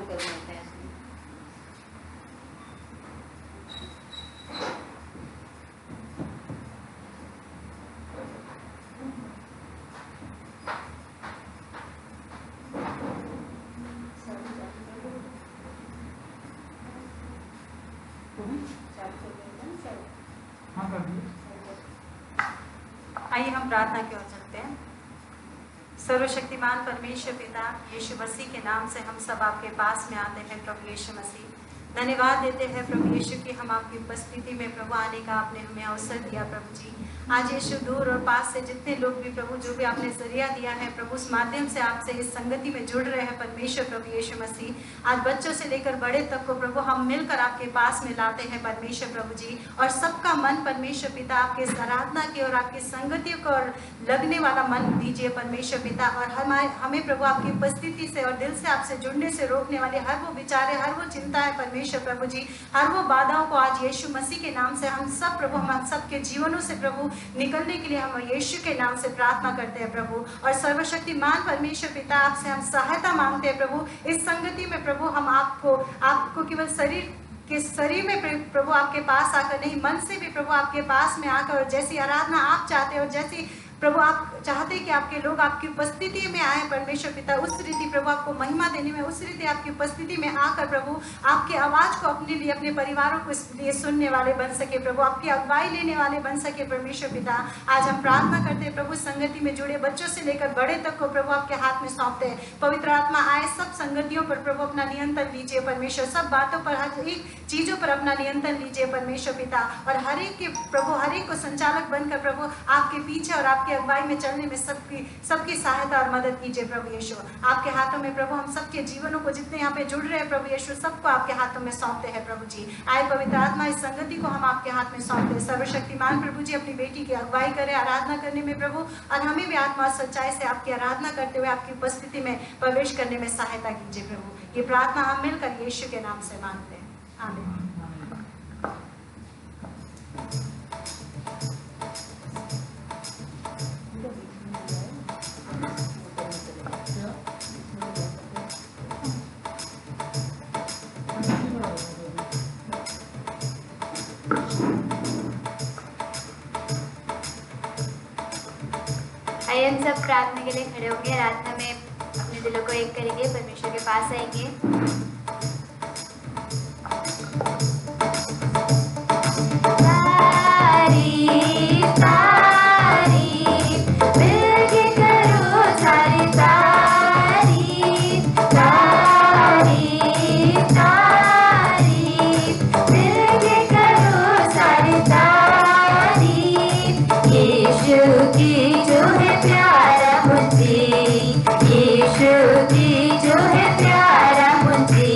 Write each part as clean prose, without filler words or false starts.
कर लेते हैं। आइए हम प्रार्थना की ओर चलते हैं। सर्वशक्तिमान परमेश्वर पिता यीशु मसीह के नाम से हम सब आपके पास में आते हैं। प्रभु यीशु मसीह, धन्यवाद देते हैं प्रभु यीशु कि हम आपकी उपस्थिति में प्रभु आने का आपने हमें अवसर दिया। प्रभु जी, आज यीशु दूर और पास से जितने लोग भी प्रभु जो भी आपने जरिया दिया है प्रभु, उस माध्यम से आपसे इस संगति में जुड़ रहे हैं परमेश्वर प्रभु यीशु मसीह। आज बच्चों से लेकर बड़े तक को प्रभु हम मिलकर आपके पास में लाते हैं परमेश्वर प्रभु जी, और सबका मन परमेश्वर पिता आपके आराधना की और आपकी संगतियों को और लगने वाला मन दीजिए परमेश्वर पिता। और हमें प्रभु आपकी उपस्थिति से और दिल से आपसे जुड़ने से रोकने वाले हर वो विचारे, हर वो चिंता है परमेश्वर प्रभु जी, हर वो बाधाओं को आज यीशु मसीह के नाम से हम सब प्रभु, हम सबके जीवनों से प्रभु निकलने के लिए हम यीशु के नाम से प्रार्थना करते हैं प्रभु। और सर्वशक्तिमान परमेश्वर पिता आपसे हम सहायता मांगते हैं प्रभु इस संगति में प्रभु। हम आपको केवल शरीर में प्रभु आपके पास आकर नहीं, मन से भी प्रभु आपके पास में आकर, और जैसी आराधना आप चाहते हैं और जैसी प्रभु आप चाहते हैं कि आपके लोग आपकी उपस्थिति में आए परमेश्वर पिता, उस रीति प्रभु आपको महिमा देने में, उस रीति आपकी उपस्थिति में आकर प्रभु आपकी आवाज को अपने लिए, अपने परिवारों को इसलिए सुनने वाले बन सके प्रभु, आपकी अगुवाई लेने वाले बन सके परमेश्वर पिता। आज हम प्रार्थना करते हैं प्रभु, संगति में जुड़े बच्चों से लेकर बड़े तक को प्रभु आपके हाथ में सौंपते हैं। पवित्र आत्मा आए सब संगतियों पर प्रभु अपना नियंत्रण लीजिए परमेश्वर, सब बातों पर, हर एक चीजों पर अपना नियंत्रण लीजिए परमेश्वर पिता, और हर एक के प्रभु, हर एक को संचालक बनकर प्रभु आपके पीछे और आपकी अगुवाई में चलने में सबकी सहायता और मदद कीजिए प्रभु यीशु। आपके हाथों में प्रभु हम सबके जीवनों को, जितने यहाँ पे जुड़ रहे हैं प्रभु यीशु, सबको आपके हाथों में सौंपते हैं प्रभु जी। आए पवित्र आत्मा, इस संगति को हम आपके हाथ में सौंपते हैं। सर्वशक्तिमान प्रभु जी अपनी बेटी की अगुवाई करें आराधना करने में प्रभु, और हमें भी आत्मा सच्चाई से आपकी आराधना करते हुए आपकी उपस्थिति में प्रवेश करने में सहायता कीजिए प्रभु। ये प्रार्थना हम मिलकर यीशु के नाम से मांगते हैं, आमीन। आइए हम सब प्रार्थना के लिए खड़े होंगे। आराधना में अपने दिलों को एक करेंगे, परमेश्वर के पास आएंगे। जो है प्यारा मुझे,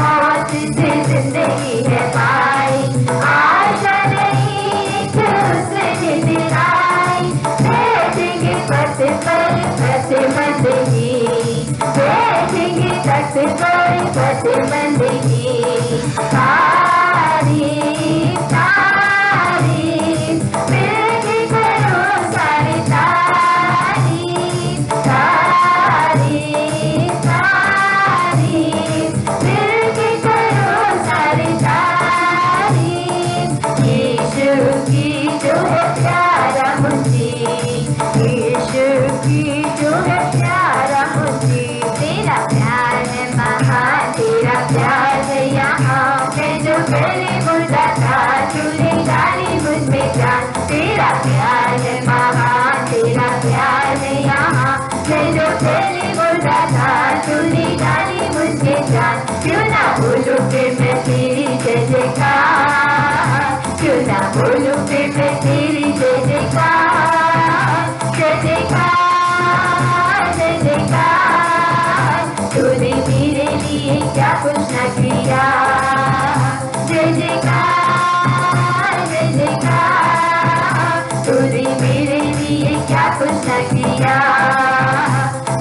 मौत से जिंदगी है पाई, आशा नहीं उसने दिलाई, बैठेंगे पथ पर पथ बंदगी, बैठेंगे तख्त पर पथ बंदगी। तारीफ तारीफ मिलके करो सारी तारीफ, तारीफ तारीफ मिलके करो सारी तारीफ। यीशु की जो है प्यारा मुझे, यीशु की जो है प्यारा मुझे, तेरा प्यार है महान, तेरा प्यार है यहाँ, मैं जो पहले मुर्दा था तूने डाली मुझ में जान, तेरा प्यार है महान, तेरा प्यार है यहाँ, मैं जो पहले मुर्दा था तूने डाली मुझ में जान। क्यों ना बोलूं फिर मैं तेरी जय जयकार, क्यों ना बोलूं फिर मैं तेरी जय जयकार, जय जयकार जय जयकार। तूने मेरे लिए क्या कुछ न किया, जय जयकार जय जयकार। तूने मेरे लिए क्या कुछ न किया,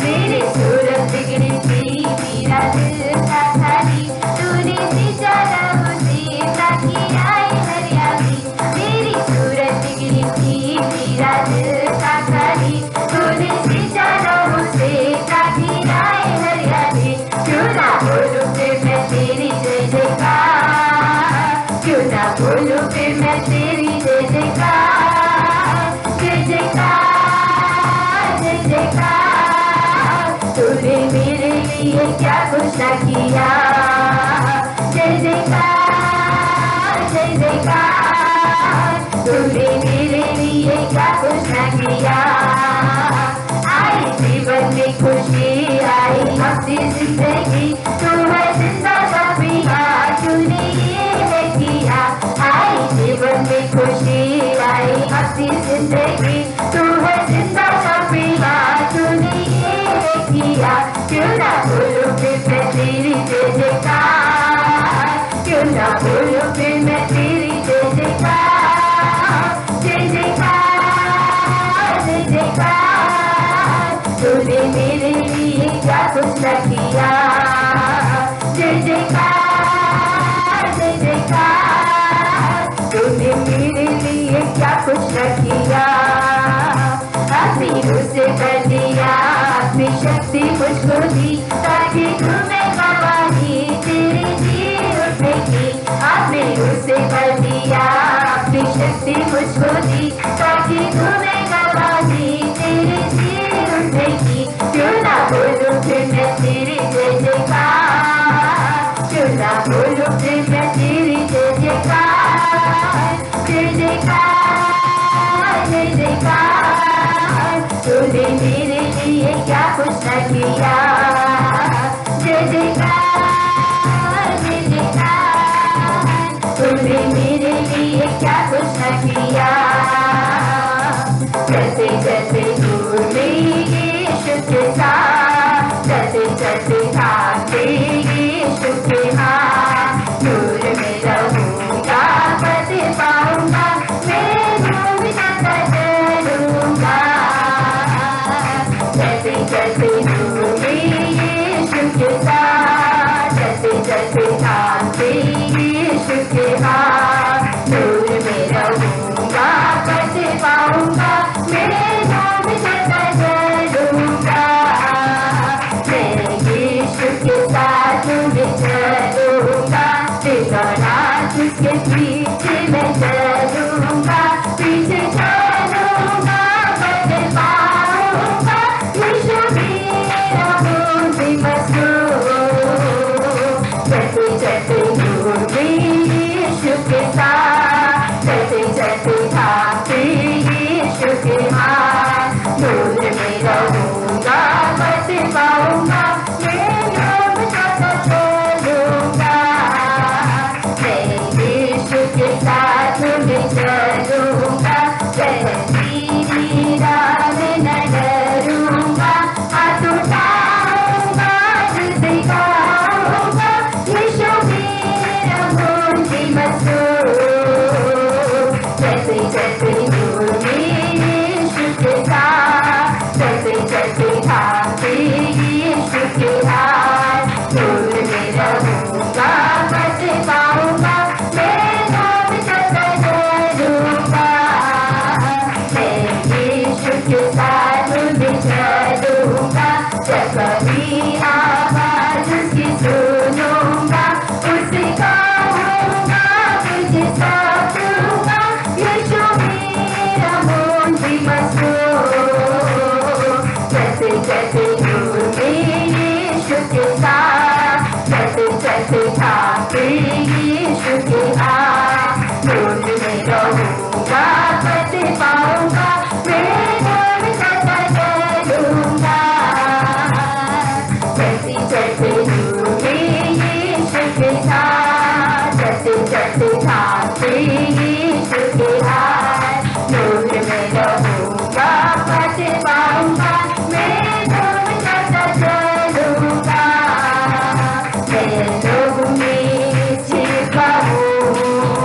मेरी सूरत बिगड़ी थी मेरा दिल था खाली, तूने सींचा लहू से ताकि आए हरियाली, मेरी सूरत बिगड़ी थी मेरा दिल था खाली, तूने सींचा लहू से ताकि आए हरियाली। क्यों ना बोलूं फिर मैं तेरी जय जयकार, क्यों ना बोलूं फिर मैं तेरी जय जयकार, जय जयकार जय जयकार। तूने मेरे लिए क्या कुछ न किया, जय जयकार जय जयकार। तूने मेरे लिए क्या कुछ न किया, आई जीवन में खुशी आई हंसी जिंदगी, तू है जिंदा सबिया तूने ये है किया, आई जीवन में खुशी आई हंसी जिंदगी, तू है जिंदा सबिया तूने ये है किया। क्यों ना बोलूं फिर मैं तेरी जय जयकार, क्यों ना बोलूं फिर मैं तेरी जय जयकार, जय जयकार जय जयकार। तूने मेरे लिए क्या कुछ न किया, जय जयकार जय जयकार। तूने मेरे लिए क्या कुछ न किया, अपनी रूह से कर दिया अपनी शक्ति मुझको दी, ताकि तुम्हें गवाही तेरी जी उठने की, अपनी रूह से कर दिया अपनी शक्ति मुझको दी, ताकि तुम्हें गवाही तेरी जी उठने की। क्यों ना बोलूं फिर मैं तेरी जय जयकार, क्यों ना बोलूं फिर मैं तेरी जय जयकार, जय जयकार जय जयकार। तूने मेरे लिए क्या कुछ न किया, जय जयकार जय जयकार। तूने मेरे लिए क्या कुछ न किया, जैसे जैसे दूर में यीशु के साथ, जैसे जैसे भागते यीशु के हाथ, दूर में रहूंगा पद पाऊंगा, मैं घूम जाता चलूंगा। जैसे जैसे दूर में यीशु के साथ, जैसे जैसे भागते यीशु के हाथ, दूर में रहूंगा पद पाऊंगा, मैं घूम जाता चलूंगा। मैं यीशु के साथ में चलूंगा, दिनों रात उसके पीछे मैं चलूंगा, पीछे चलूंगा पद पाऊंगा, यीशु मेरा मुझे मशहूर। जैसे जैसे दूर में यीशु के साथ, जैसे जैसे भागते यीशु के हाथ, दूर में रहूंगा पद पाऊंगा, मैं घूम जाता चलूंगा। मैं यीशु के साथ थाके यीशु के हाथ, धूल में रहूंगा बच पाऊंगा, मैं धूल सदा चलूंगा। चलती चलती झूठी यीशु के साथ, चलते चलते थाके यीशु के हाथ, धूल में रहूंगा बच पाऊंगा, मैं धूल सदा चलूंगा। मैं लोग में छिपा हूँ,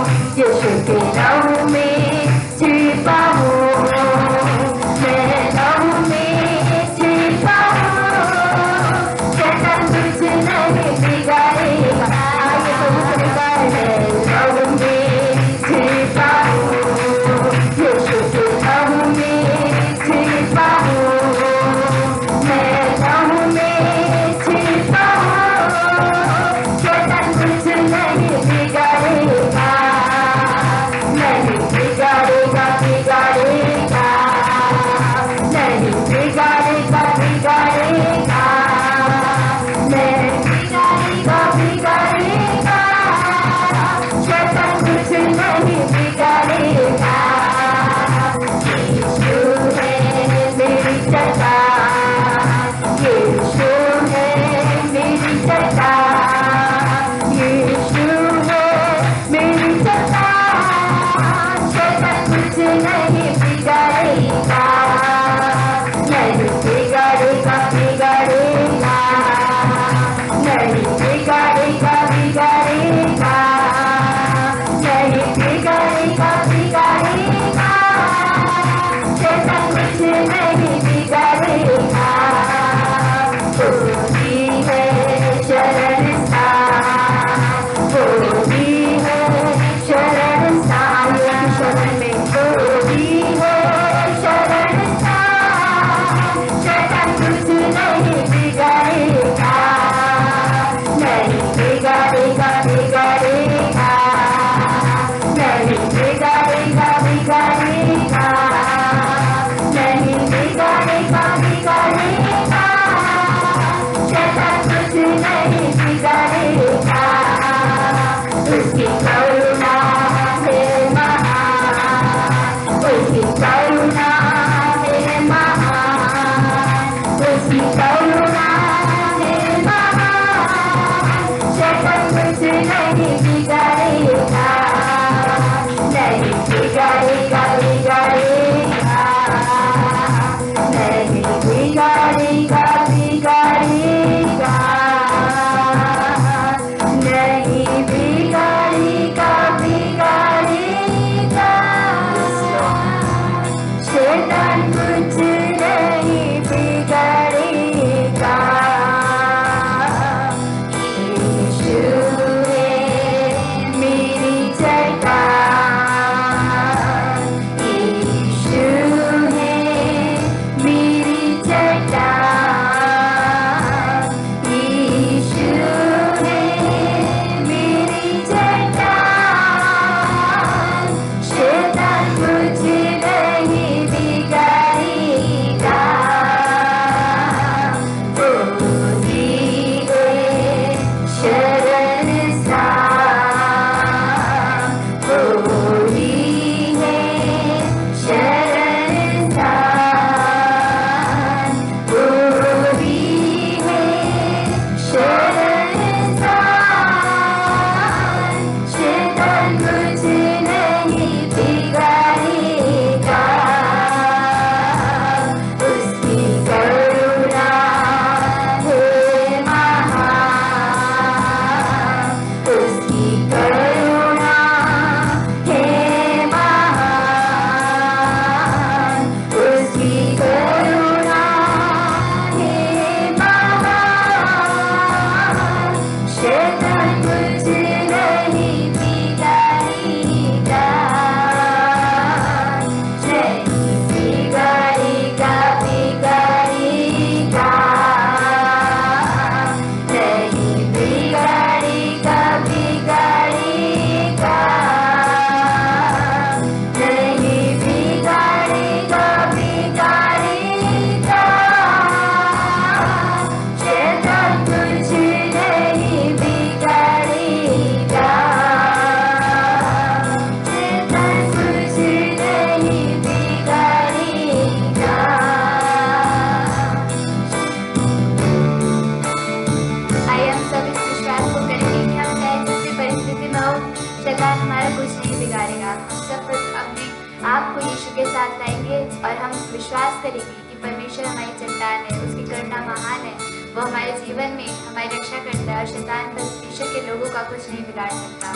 पास आएंगे और हम विश्वास करेंगे कि परमेश्वर हमारी चट्टान है, उसकी करुणा महान है, वो हमारे जीवन में हमारी रक्षा करता है और शैतान परमेश्वर के लोगों का कुछ नहीं बिगाड़ सकता।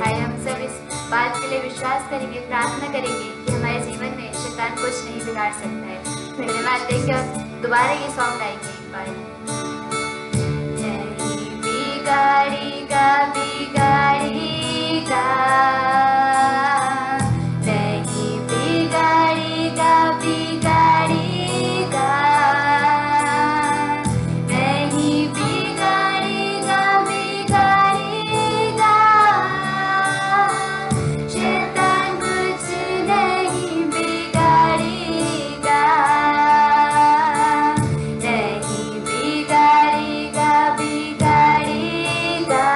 आइए हम सब इस बात के लिए विश्वास करेंगे, प्रार्थना करेंगे कि हमारे जीवन में शैतान कुछ नहीं बिगाड़ सकता है। धन्यवाद देंगे और दोबारा ये सॉन्ग गाएंगे एक बार। नहीं बिगाड़ेगा बिगाड़ेगा, नहीं बिगाड़ेगा बिगाड़ेगा, नहीं बिगाड़ेगा बिगाड़ेगा, शैतान कुछ नहीं बिगाड़ेगा, नहीं बिगाड़ेगा बिगाड़ेगा।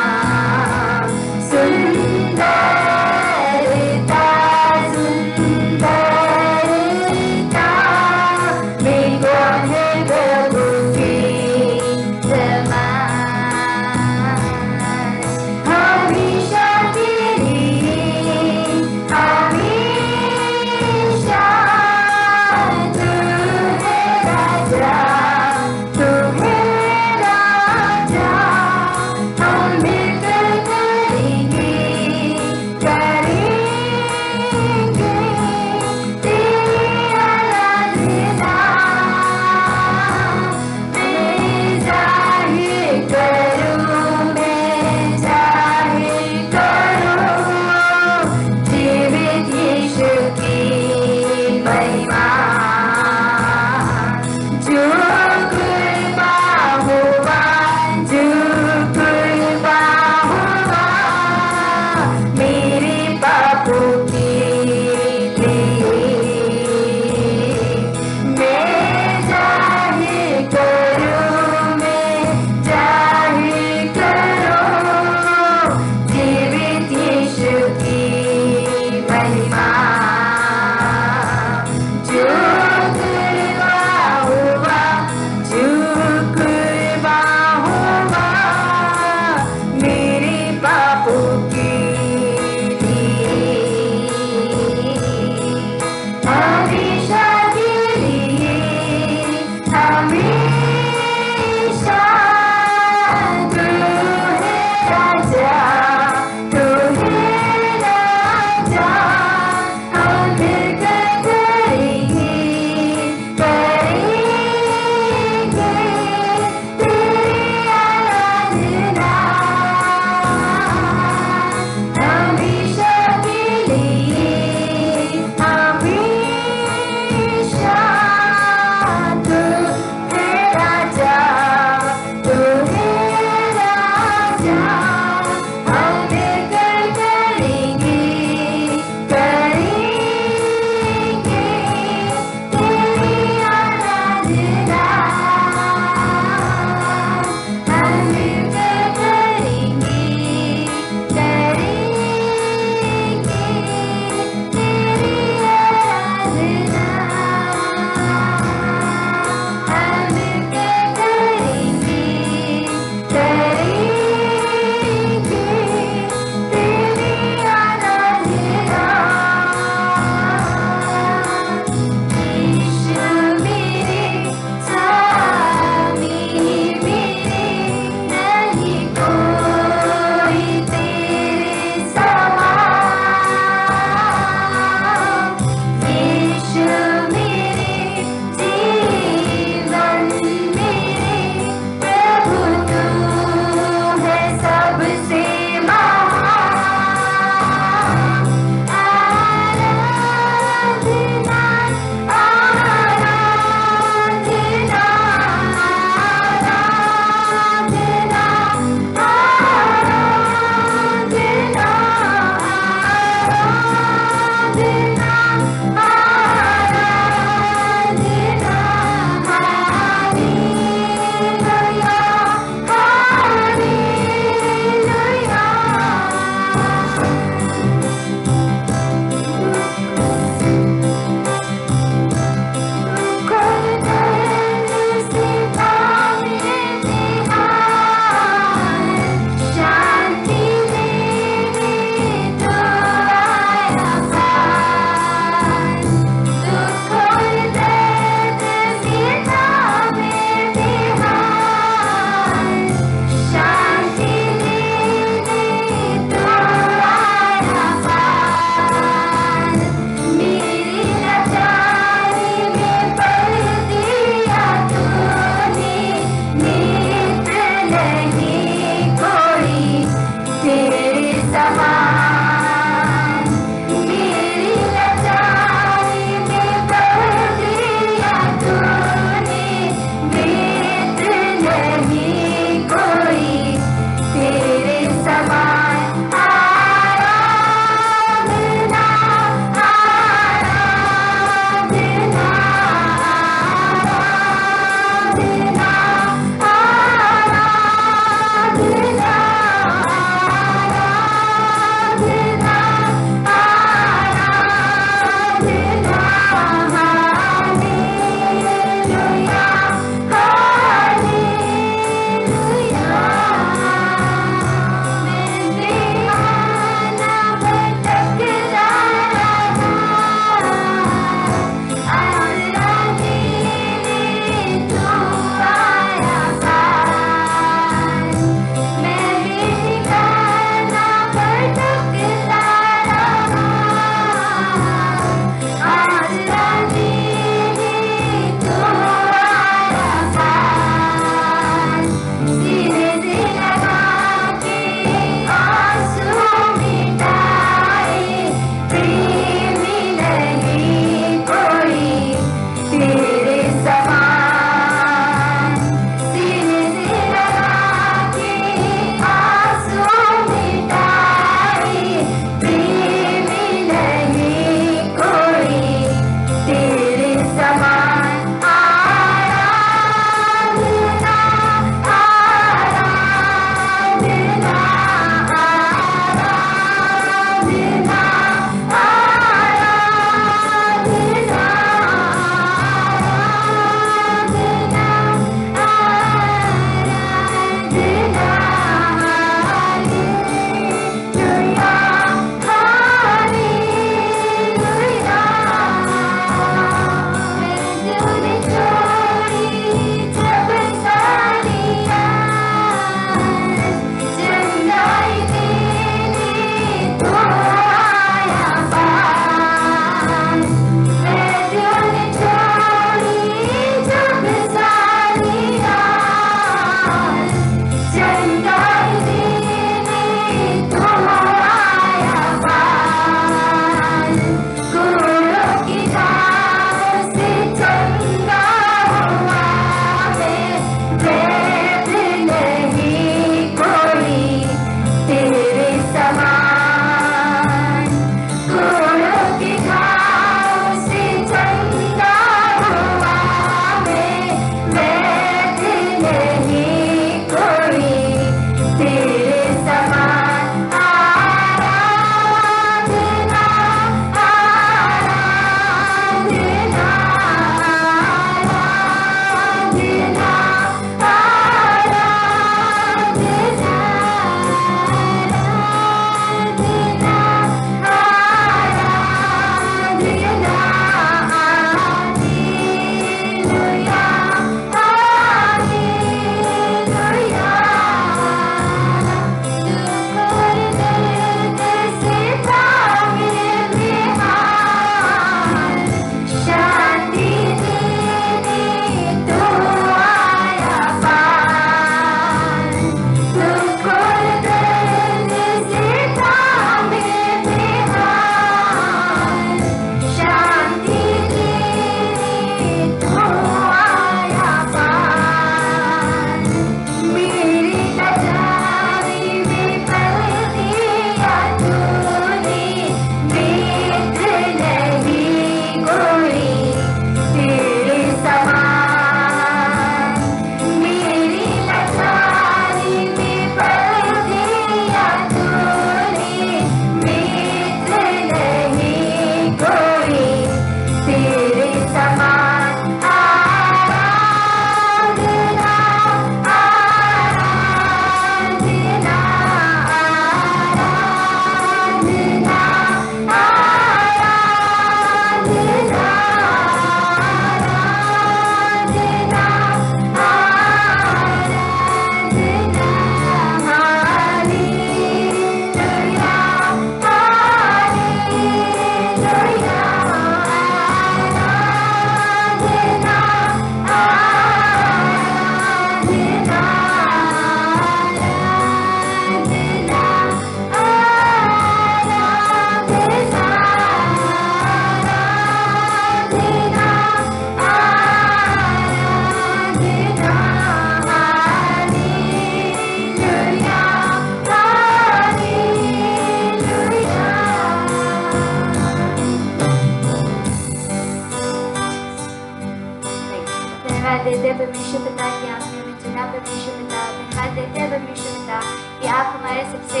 परमेश्वर पिता। धन्यवाद देते हैं परमेश्वर पिता कि आप हमारे सबसे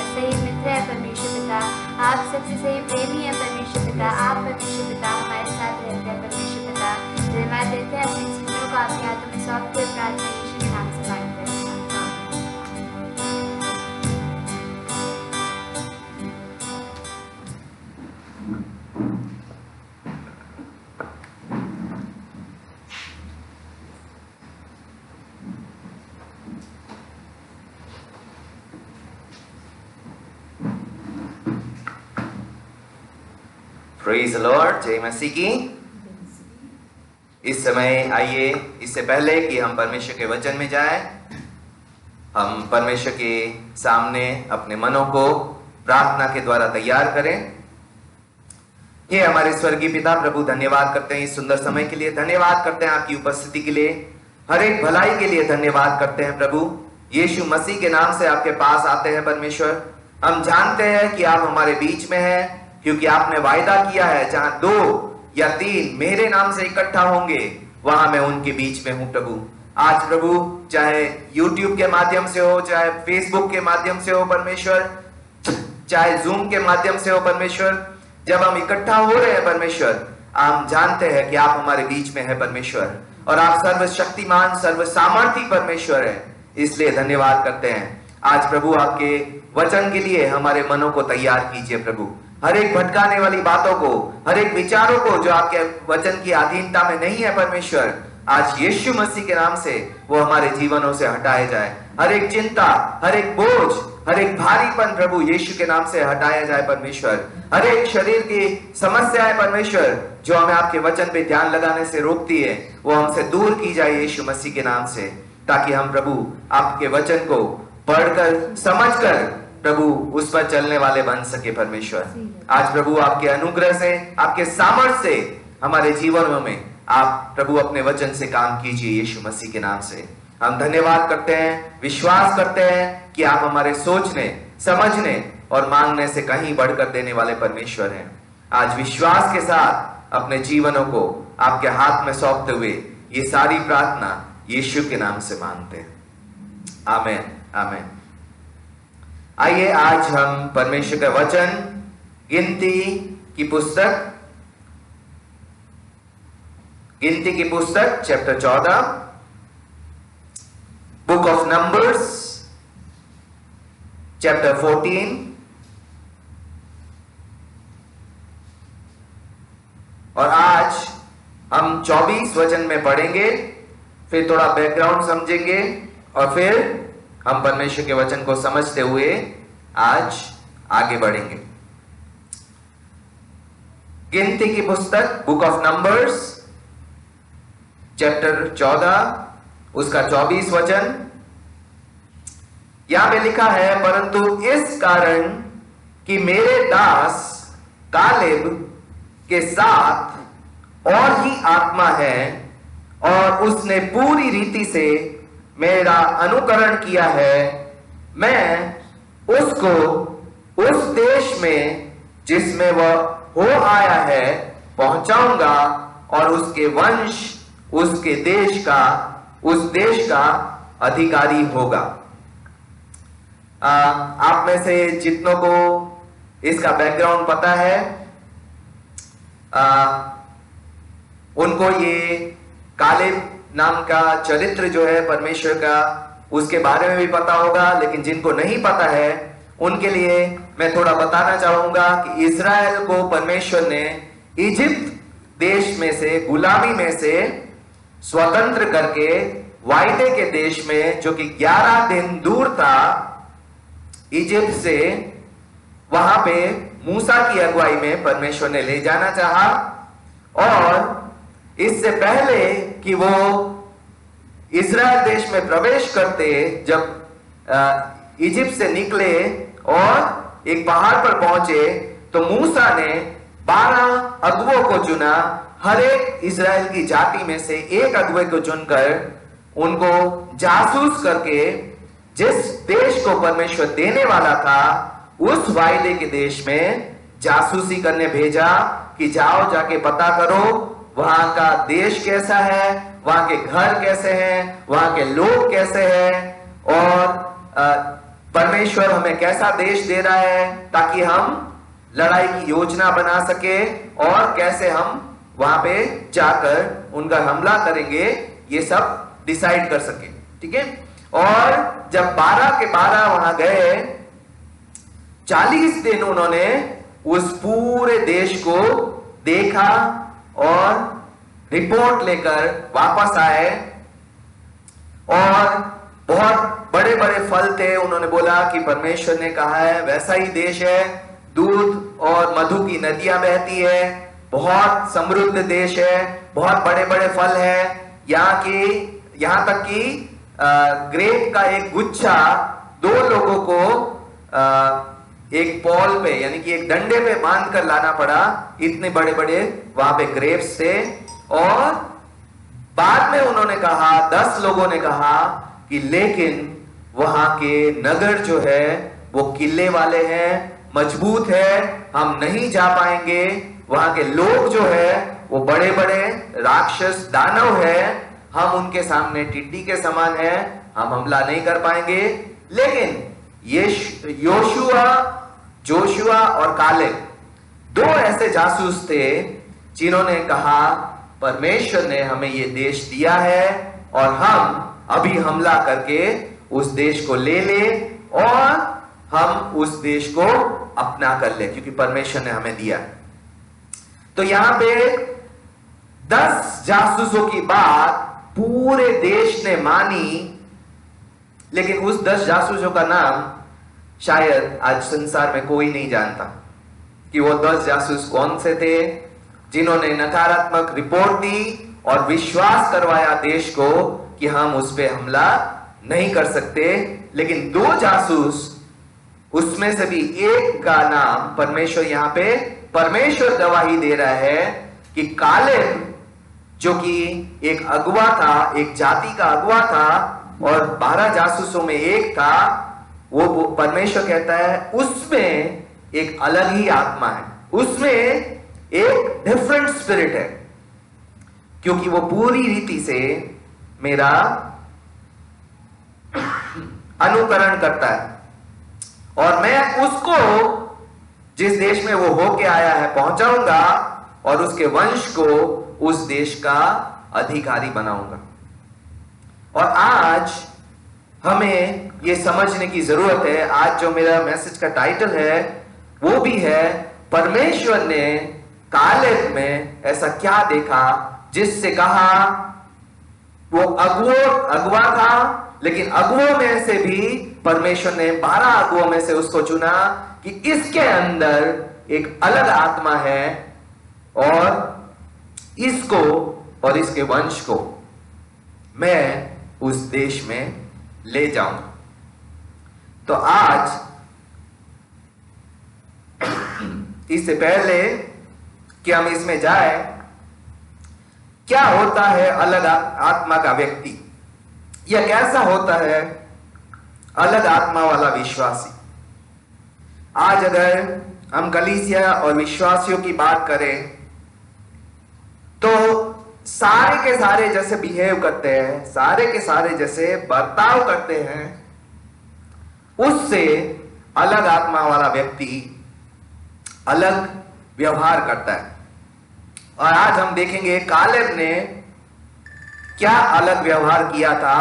सही मित्र हैं परमेश्वर पिता। आप सबसे सही प्रेमी हैं परमेश्वर पिता। आप परमेश्वर पिता हमारे साथ रहते हैं परमेश्वर पिता। धन्यवाद देते हैं अपने जीवनों को आपके हाथों में सौंपते हुए प्रार्थना यीशु के नाम से मांगते हैं। प्रेज द लॉर्ड, जय मसीह की। इस समय आइए, इससे पहले कि हम परमेश्वर के वचन में जाएं, हम परमेश्वर के सामने अपने मनों को प्रार्थना के द्वारा तैयार करें। ये हमारे स्वर्गीय पिता प्रभु, धन्यवाद करते हैं इस सुंदर समय के लिए, धन्यवाद करते हैं आपकी उपस्थिति के लिए, हर एक भलाई के लिए धन्यवाद करते हैं प्रभु। यीशु मसीह के नाम से आपके पास आते हैं परमेश्वर। हम जानते हैं कि आप हमारे बीच में हैं, क्योंकि आपने वायदा किया है जहां 2 या 3 मेरे नाम से इकट्ठा होंगे वहां मैं उनके बीच में हूं प्रभु। आज प्रभु, चाहे YouTube के माध्यम से हो, चाहे Facebook के माध्यम से हो परमेश्वर, चाहे Zoom के माध्यम से हो परमेश्वर, जब हम इकट्ठा हो रहे हैं परमेश्वर, हम जानते हैं कि आप हमारे बीच में है परमेश्वर, और आप सर्वशक्तिमान सर्व सामर्थी परमेश्वर है। इसलिए धन्यवाद करते हैं। आज प्रभु आपके वचन के लिए हमारे मनों को तैयार कीजिए प्रभु। हर एक भटकाने वाली बातों को, हर एक विचारों को जो आपके वचन की अधीनता में नहीं है परमेश्वर, आज यीशु मसीह के नाम से वो हमारे जीवनों से हटाए जाए। हर एक चिंता, हर एक बोझ, हर एक भारीपन प्रभु यीशु के नाम से हटाया जाए परमेश्वर। हर एक शरीर की समस्याएं परमेश्वर जो हमें आपके वचन पे ध्यान लगाने से रोकती है, वो हमसे दूर की जाए यीशु मसीह के नाम से, ताकि हम प्रभु आपके वचन को पढ़कर समझकर प्रभु उस पर चलने वाले बन सके परमेश्वर। आज प्रभु आपके अनुग्रह से, आपके सामर्थ्य से हमारे जीवनों में आप प्रभु अपने वचन से काम कीजिए यीशु मसीह के नाम से। हम धन्यवाद करते हैं, विश्वास करते हैं कि आप हमारे सोचने, समझने और मांगने से कहीं बढ़कर देने वाले परमेश्वर हैं। आज विश्वास के साथ अपने जीवनों को आपके हाथ में सौंपते हुए ये सारी प्रार्थना यीशु के नाम से मांगते हैं। आमीन, आमीन। आइए आज हम परमेश्वर का वचन गिनती की पुस्तक chapter 14, book of numbers chapter 14 और आज हम 24 वचन में पढ़ेंगे, फिर थोड़ा बैकग्राउंड समझेंगे और फिर हम परमेश्वर के वचन को समझते हुए आज आगे बढ़ेंगे। गिनती की पुस्तक बुक ऑफ नंबर्स चैप्टर 14 उसका 24 वचन, यहां पे लिखा है, परंतु इस कारण कि मेरे दास कालेब के साथ और ही आत्मा है और उसने पूरी रीति से मेरा अनुकरण किया है, मैं उसको उस देश में जिसमें वह हो आया है पहुंचाऊंगा और उसके वंश उस देश का अधिकारी होगा। आप में से जितनों को इसका बैकग्राउंड पता है, उनको ये कालेब नाम का चरित्र जो है परमेश्वर का, उसके बारे में भी पता होगा, लेकिन जिनको नहीं पता है उनके लिए मैं थोड़ा बताना चाहूंगा कि इस्राएल को परमेश्वर ने इजिप्ट देश में से, गुलामी में से स्वतंत्र करके वायदे के देश में, जो कि 11 दिन दूर था इजिप्ट से, वहां पे मूसा की अगुवाई में परमेश्वर ने ले जाना चाहा। और इससे पहले कि वो इस्राएल देश में प्रवेश करते, जब इजिप्ट से निकले और एक पहाड़ पर पहुंचे, तो मूसा ने 12 अगुवों को चुना। हर एक इस्राएल की जाति में से एक अगुवे को चुनकर उनको जासूस करके जिस देश को परमेश्वर देने वाला था उस वायदे के देश में जासूसी करने भेजा कि जाओ, जाके पता करो वहां का देश कैसा है, वहां के घर कैसे हैं, वहां के लोग कैसे हैं, और परमेश्वर हमें कैसा देश दे रहा है ताकि हम लड़ाई की योजना बना सके और कैसे हम वहां पे जाकर उनका हमला करेंगे, ये सब डिसाइड कर सके। ठीक है। और जब 12 के 12 वहां गए, 40 दिन उन्होंने उस पूरे देश को देखा और रिपोर्ट लेकर वापस आए, और बहुत बड़े बड़े फल थे। उन्होंने बोला कि परमेश्वर ने कहा है वैसा ही देश है, दूध और मधु की नदियां बहती है, बहुत समृद्ध देश है, बहुत बड़े बड़े फल है, यहां तक कि ग्रेप का एक गुच्छा 2 लोगों को एक पॉल पे यानी कि एक डंडे पे बांध कर लाना पड़ा, इतने बड़े बड़े वहां पे ग्रेप्स थे। और बाद में उन्होंने कहा, 10 लोगों ने कहा कि लेकिन वहां के नगर जो है वो किले वाले हैं, मजबूत है, हम नहीं जा पाएंगे। वहां के लोग जो है वो बड़े बड़े राक्षस दानव है, हम उनके सामने टिड्डी के समान है, हम हमला नहीं कर पाएंगे। लेकिन ये जोशुआ और कालेब 2 ऐसे जासूस थे जिन्होंने कहा परमेश्वर ने हमें ये देश दिया है और हम अभी हमला करके उस देश को ले ले और हम उस देश को अपना कर ले, क्योंकि परमेश्वर ने हमें दिया। तो यहां पे 10 जासूसों की बात पूरे देश ने मानी, लेकिन उस 10 जासूसों का नाम शायद आज संसार में कोई नहीं जानता कि वो 10 जासूस कौन से थे जिन्होंने नकारात्मक रिपोर्ट दी और विश्वास करवाया देश को कि हम उस पे हमला नहीं कर सकते। लेकिन 2 जासूस, उसमें से भी एक का नाम परमेश्वर, यहां पे परमेश्वर गवाही दे रहा है कि कालेब जो कि एक अगुवा था, एक जाति का अगुवा था और 12 जासूसों में एक था, वो परमेश्वर कहता है उसमें एक अलग ही आत्मा है, उसमें एक डिफरेंट स्पिरिट है, क्योंकि वो पूरी रीति से मेरा अनुकरण करता है और मैं उसको जिस देश में वो होके आया है पहुंचाऊंगा और उसके वंश को उस देश का अधिकारी बनाऊंगा। और आज हमें ये समझने की जरूरत है, आज जो मेरा मैसेज का टाइटल है वो भी है परमेश्वर ने कालेब में ऐसा क्या देखा जिससे कहा, वो अगुआ था, लेकिन अगुओं में से भी परमेश्वर ने 12 अगुओं में से उसको चुना कि इसके अंदर एक अलग आत्मा है और इसको और इसके वंश को मैं उस देश में ले जाऊंगा। तो आज इससे पहले कि हम इसमें जाए, क्या होता है अलग आत्मा का व्यक्ति, या कैसा होता है अलग आत्मा वाला विश्वासी। आज अगर हम कलीसिया और विश्वासियों की बात करें तो सारे के सारे जैसे बिहेव करते हैं, सारे के सारे जैसे बर्ताव करते हैं, उससे अलग आत्मा वाला व्यक्ति अलग व्यवहार करता है। और आज हम देखेंगे कालेब ने क्या अलग व्यवहार किया था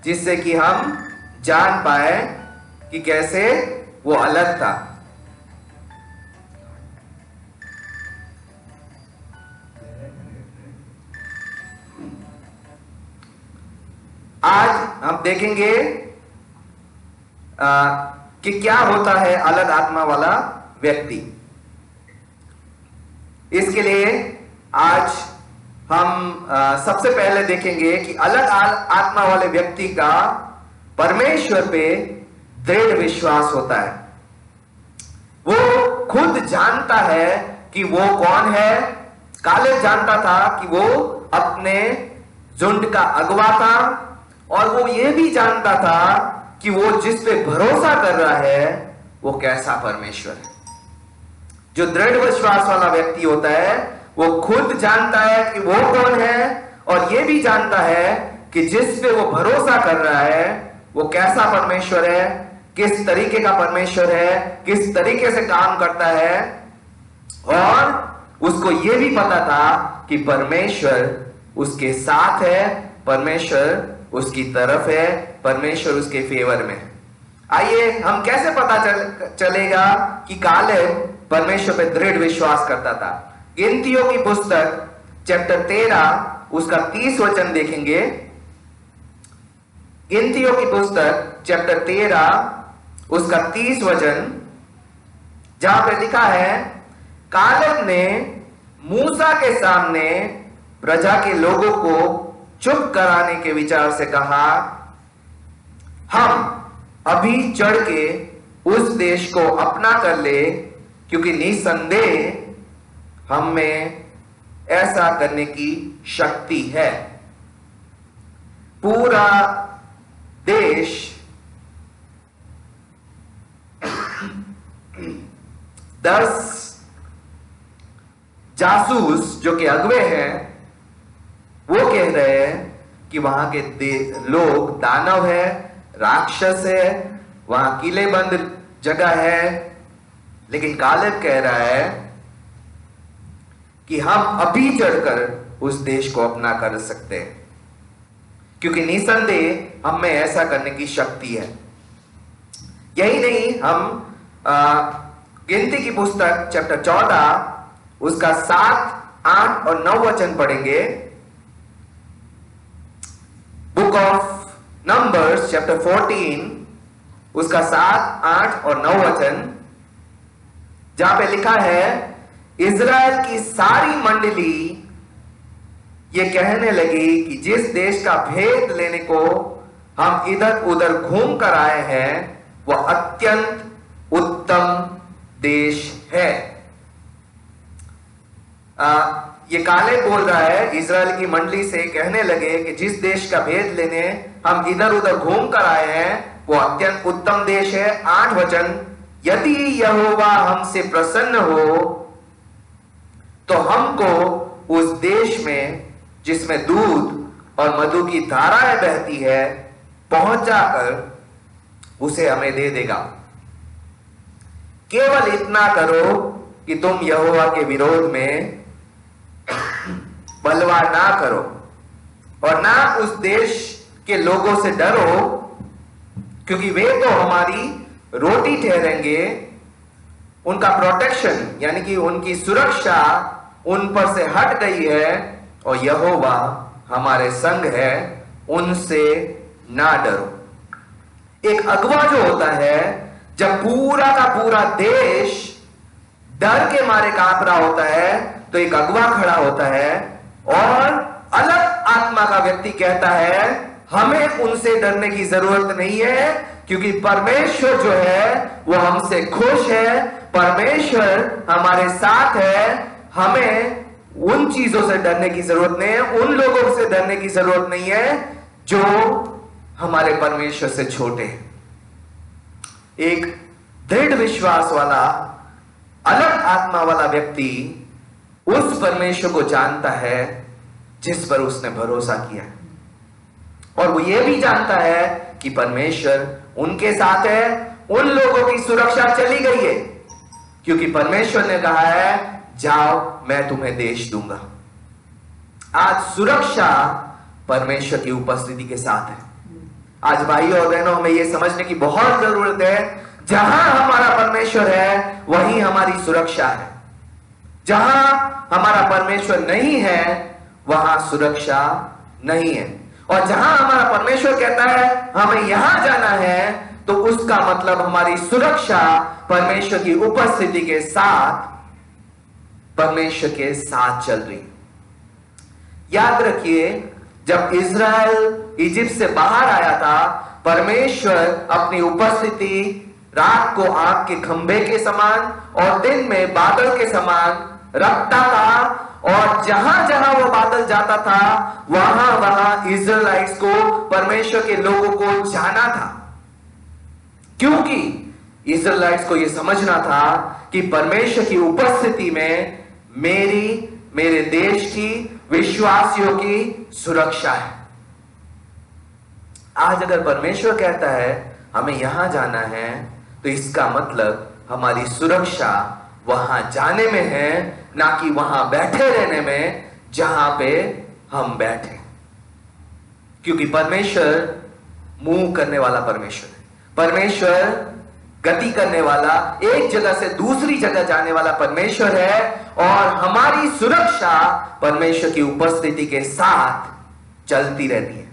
जिससे कि हम जान पाए कि कैसे वो अलग था। आज हम देखेंगे कि क्या होता है अलग आत्मा वाला व्यक्ति। इसके लिए आज हम सबसे पहले देखेंगे कि अलग आत्मा वाले व्यक्ति का परमेश्वर पे दृढ़ विश्वास होता है। वो खुद जानता है कि वो कौन है। कालेब जानता था कि वो अपने झुंड का अगवा था और वो ये भी जानता था कि वो जिस पे भरोसा कर रहा है वो कैसा परमेश्वर है। जो दृढ़ विश्वास वाला व्यक्ति होता है वो खुद जानता है कि वो कौन है और ये भी जानता है कि जिस पे वो भरोसा कर रहा है वो कैसा परमेश्वर है, किस तरीके का परमेश्वर है, किस तरीके से काम करता है। और उसको ये भी पता था कि परमेश्वर उसके साथ है, परमेश्वर उसकी तरफ है, परमेश्वर उसके फेवर में। आइए हम कैसे पता चलेगा कि कालेब परमेश्वर पे दृढ़ विश्वास करता था। गिनतियों की पुस्तक चैप्टर 13 उसका 30 वचन देखेंगे। गिनतियों की पुस्तक चैप्टर 13 उसका 30 वचन, जहां पे लिखा है, कालेब ने मूसा के सामने प्रजा के लोगों को चुप कराने के विचार से कहा, हम अभी चढ़ के उस देश को अपना कर ले, क्योंकि निसंदेह हम में ऐसा करने की शक्ति है। पूरा देश 10 जासूस जो कि अगुवे हैं वो कह रहे हैं कि वहां के लोग दानव है, राक्षस है, वहां किलेबंद जगह है। लेकिन कालेब कह रहा है कि हम अभी चढ़कर उस देश को अपना कर सकते हैं, क्योंकि निसंदेह हम में ऐसा करने की शक्ति है। यही नहीं, हम गिनती की पुस्तक चैप्टर 14 उसका 7, 8 और 9 वचन पढ़ेंगे। बुक ऑफ नंबर्स चैप्टर 14 उसका 7, 8 और 9 वचन, जहां पे लिखा है, इज़राइल की सारी मंडली ये कहने लगी कि जिस देश का भेद लेने को हम इधर उधर घूम कर आए हैं वह अत्यंत उत्तम देश है। ये कालेब बोल रहा है, इज़राइल की मंडली से कहने लगे कि जिस देश का भेद लेने हम इधर उधर घूम कर आए हैं वो अत्यंत उत्तम देश है। 8 वचन, यदि यहोवा हमसे प्रसन्न हो तो हमको उस देश में जिसमें दूध और मधु की धाराएं बहती है पहुंचाकर उसे हमें दे देगा। केवल इतना करो कि तुम यहोवा के विरोध में बलवा ना करो और ना उस देश के लोगों से डरो, क्योंकि वे तो हमारी रोटी ठहरेंगे। उनका प्रोटेक्शन यानी कि उनकी सुरक्षा उन पर से हट गई है और यहोवा हमारे संग है, उनसे ना डरो। एक अगवा जो होता है, जब पूरा का पूरा देश डर के मारे कांप रहा होता है तो एक अगवा खड़ा होता है और अलग आत्मा का व्यक्ति कहता है, हमें उनसे डरने की जरूरत नहीं है, क्योंकि परमेश्वर जो है वो हमसे खुश है, परमेश्वर हमारे साथ है, हमें उन चीजों से डरने की जरूरत नहीं है, उन लोगों से डरने की जरूरत नहीं है जो हमारे परमेश्वर से छोटे हैं। एक दृढ़ विश्वास वाला, अलग आत्मा वाला व्यक्ति उस परमेश्वर को जानता है जिस पर उसने भरोसा किया, और वो ये भी जानता है कि परमेश्वर उनके साथ है। उन लोगों की सुरक्षा चली गई है, क्योंकि परमेश्वर ने कहा है, जाओ मैं तुम्हें देश दूंगा। आज सुरक्षा परमेश्वर की उपस्थिति के साथ है। आज भाइयों और बहनों, हमें यह समझने की बहुत जरूरत है, जहां हमारा परमेश्वर है वहीं हमारी सुरक्षा है। जहां हमारा परमेश्वर नहीं है वहां सुरक्षा नहीं है। और जहां हमारा परमेश्वर कहता है हमें यहां जाना है, तो उसका मतलब हमारी सुरक्षा परमेश्वर की उपस्थिति के साथ, परमेश्वर के साथ चल रही। याद रखिए, जब इज़राइल इजिप्ट से बाहर आया था, परमेश्वर अपनी उपस्थिति रात को आग के खंभे के समान और दिन में बादल के समान रखता था, और जहां जहां वो बादल जाता था वहां वहां इज़राइलिट्स को, परमेश्वर के लोगों को जाना था, क्योंकि इज़राइलिट्स को यह समझना था कि परमेश्वर की उपस्थिति में मेरे देश की, विश्वासियों की सुरक्षा है। आज अगर परमेश्वर कहता है हमें यहां जाना है, तो इसका मतलब हमारी सुरक्षा वहां जाने में है, ना कि वहां बैठे रहने में जहां पे हम बैठे। क्योंकि परमेश्वर मूव करने वाला परमेश्वर है, परमेश्वर गति करने वाला, एक जगह से दूसरी जगह जाने वाला परमेश्वर है, और हमारी सुरक्षा परमेश्वर की उपस्थिति के साथ चलती रहती है।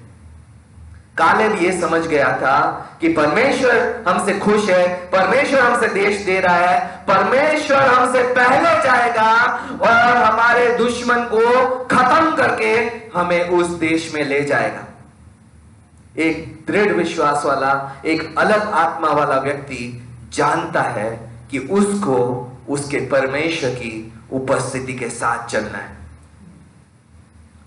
कालेब ये समझ गया था कि परमेश्वर हमसे खुश है, परमेश्वर हमसे देश दे रहा है, परमेश्वर हमसे पहले जाएगा और हमारे दुश्मन को खत्म करके हमें उस देश में ले जाएगा। एक दृढ़ विश्वास वाला, एक अलग आत्मा वाला व्यक्ति जानता है कि उसको उसके परमेश्वर की उपस्थिति के साथ चलना है।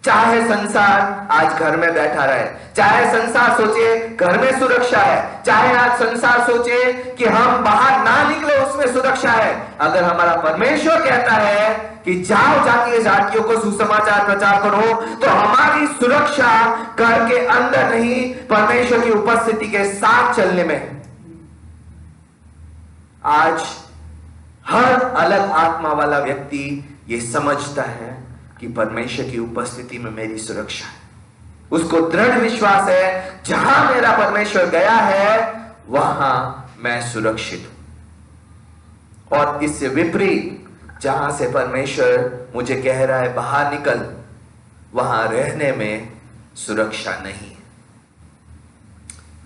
चाहे संसार आज घर में बैठा रहे, चाहे संसार सोचे घर में सुरक्षा है, चाहे आज संसार सोचे कि हम बाहर ना निकले उसमें सुरक्षा है, अगर हमारा परमेश्वर कहता है कि जाओ जातीय जातियों को सुसमाचार प्रचार करो, तो हमारी सुरक्षा घर के अंदर नहीं, परमेश्वर की उपस्थिति के साथ चलने में है। आज हर अलग आत्मा वाला व्यक्ति ये समझता है कि परमेश्वर की उपस्थिति में मेरी सुरक्षा है। उसको दृढ़ विश्वास है जहां मेरा परमेश्वर गया है वहां मैं सुरक्षित हूं। और इससे विपरीत जहां से परमेश्वर मुझे कह रहा है बाहर निकल, वहां रहने में सुरक्षा नहीं है।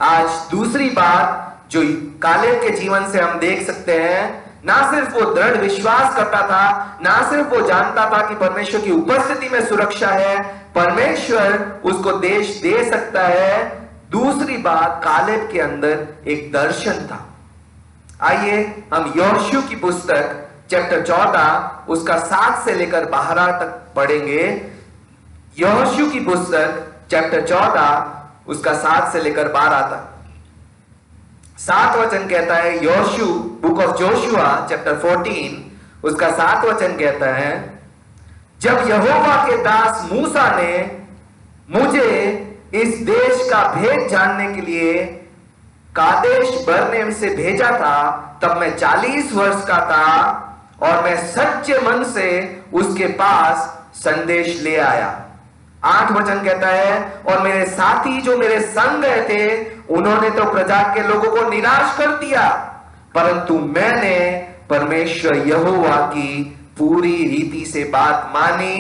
आज दूसरी बात जो कालेब के जीवन से हम देख सकते हैं, ना सिर्फ वो दृढ़ विश्वास करता था, ना सिर्फ वो जानता था कि परमेश्वर की उपस्थिति में सुरक्षा है, परमेश्वर उसको देश दे सकता है, दूसरी बात कालेब के अंदर एक दर्शन था। आइए हम यहोशू की पुस्तक चैप्टर 14 उसका 7 से लेकर 12 तक पढ़ेंगे। यहोशू की पुस्तक चैप्टर 14 उसका 7 से लेकर 12 तक। 7 वचन कहता है, यहोशू बुक ऑफ जोशुआ चैप्टर 14 उसका 7 वचन कहता है, जब यहोवा के दास मूसा ने मुझे इस देश का भेद जानने के लिए कादेश बरने से भेजा था, तब मैं 40 वर्ष का था और मैं सच्चे मन से उसके पास संदेश ले आया। 8 वचन कहता है, और मेरे साथी जो मेरे संग गए थे उन्होंने तो प्रजा के लोगों को निराश कर दिया, परंतु मैंने परमेश्वर यहोवा की पूरी रीति से बात मानी।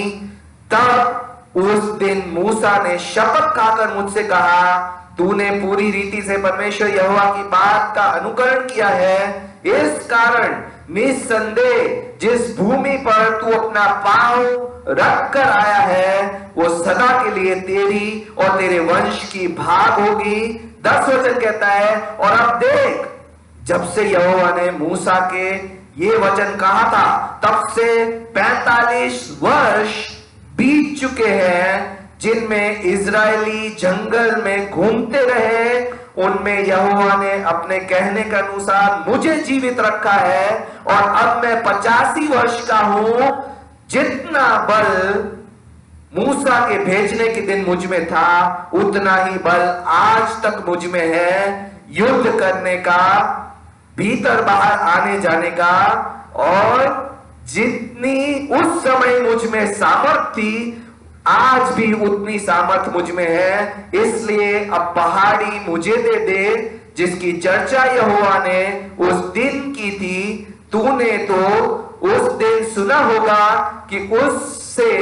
तब उस दिन मूसा ने शपथ खाकर मुझसे कहा, तूने पूरी रीति से परमेश्वर यहोवा की बात का अनुकरण किया है, इस कारण निस्संदेह जिस भूमि पर तू अपना पांव रख कर आया है वो सदा के लिए तेरी और तेरे वंश की भाग होगी। 10 वचन कहता है, और अब देख, जब से यहोवा ने मूसा के ये वचन कहा था तब से 45 वर्ष बीत चुके हैं, जिनमें इजरायली जंगल में घूमते रहे, उनमें यहोवा ने अपने कहने के अनुसार मुझे जीवित रखा है, और अब मैं 85 वर्ष का हूं। जितना बल मूसा के भेजने के दिन मुझ में था, उतना ही बल आज तक मुझ में है, युद्ध करने का, भीतर बाहर आने जाने का, और जितनी उस समय मुझ में सामर्थ थी आज भी उतनी सामर्थ मुझ में है। इसलिए अब पहाड़ी मुझे दे दे जिसकी चर्चा यहोवा ने उस दिन की थी। तूने तो उस दिन सुना होगा कि उससे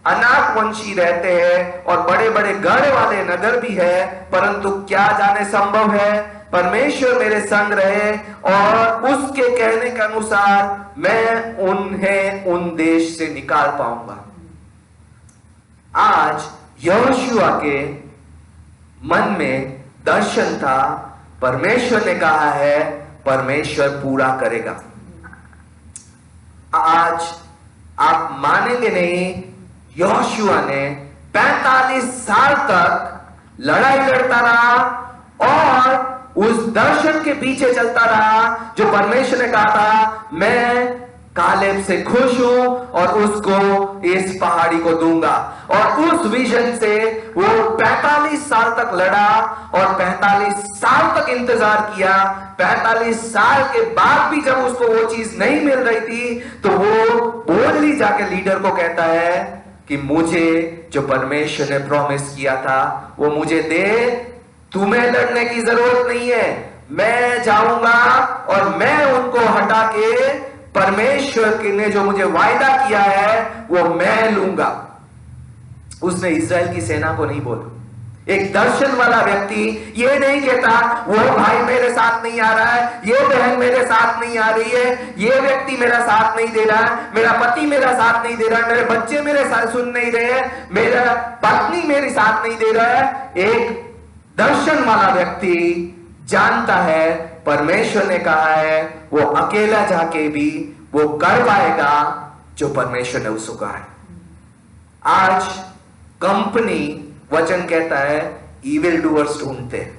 अनाक वंशी रहते हैं और बड़े बड़े गढ़ वाले नगर भी है, परंतु क्या जाने संभव है परमेश्वर मेरे संग रहे और उसके कहने के अनुसार मैं उन्हें उन देश से निकाल पाऊंगा। आज यहोशुआ के मन में दर्शन था, परमेश्वर ने कहा है, परमेश्वर पूरा करेगा। आज आप मानेंगे नहीं, यहोशुआ ने 45 साल तक लड़ाई लड़ता रहा और उस दर्शन के पीछे चलता रहा जो परमेश्वर ने कहा था, मैं कालेब से खुश हूं और उसको इस पहाड़ी को दूंगा। और उस विजन से वो 45 साल तक लड़ा और 45 साल तक इंतजार किया। 45 साल के बाद भी जब उसको वो चीज नहीं मिल रही थी तो वो बोल्डली जाके लीडर को कहता है कि मुझे जो परमेश्वर ने प्रॉमिस किया था वो मुझे दे, तुम्हें लड़ने की जरूरत नहीं है, मैं जाऊंगा और मैं उनको हटा के परमेश्वर ने जो मुझे वायदा किया है वो मैं लूंगा। उसने इस्राएल की सेना को नहीं बोला। एक दर्शन वाला व्यक्ति ये नहीं कहता वो भाई मेरे साथ नहीं आ रहा है, ये बहन मेरे साथ नहीं आ रही है, ये व्यक्ति मेरा साथ नहीं दे रहा है, मेरा पति मेरा साथ नहीं दे रहा है, मेरे बच्चे मेरे साथ सुन नहीं रहे हैं, मेरा पत्नी मेरे साथ नहीं दे रहा है। एक दर्शन वाला व्यक्ति जानता है परमेश्वर ने कहा है वो अकेला जाके भी वो कर पाएगा जो परमेश्वर ने उसको कहा है। आज कंपनी वचन कहता है इविल डूअर्स ढूंढते हैं।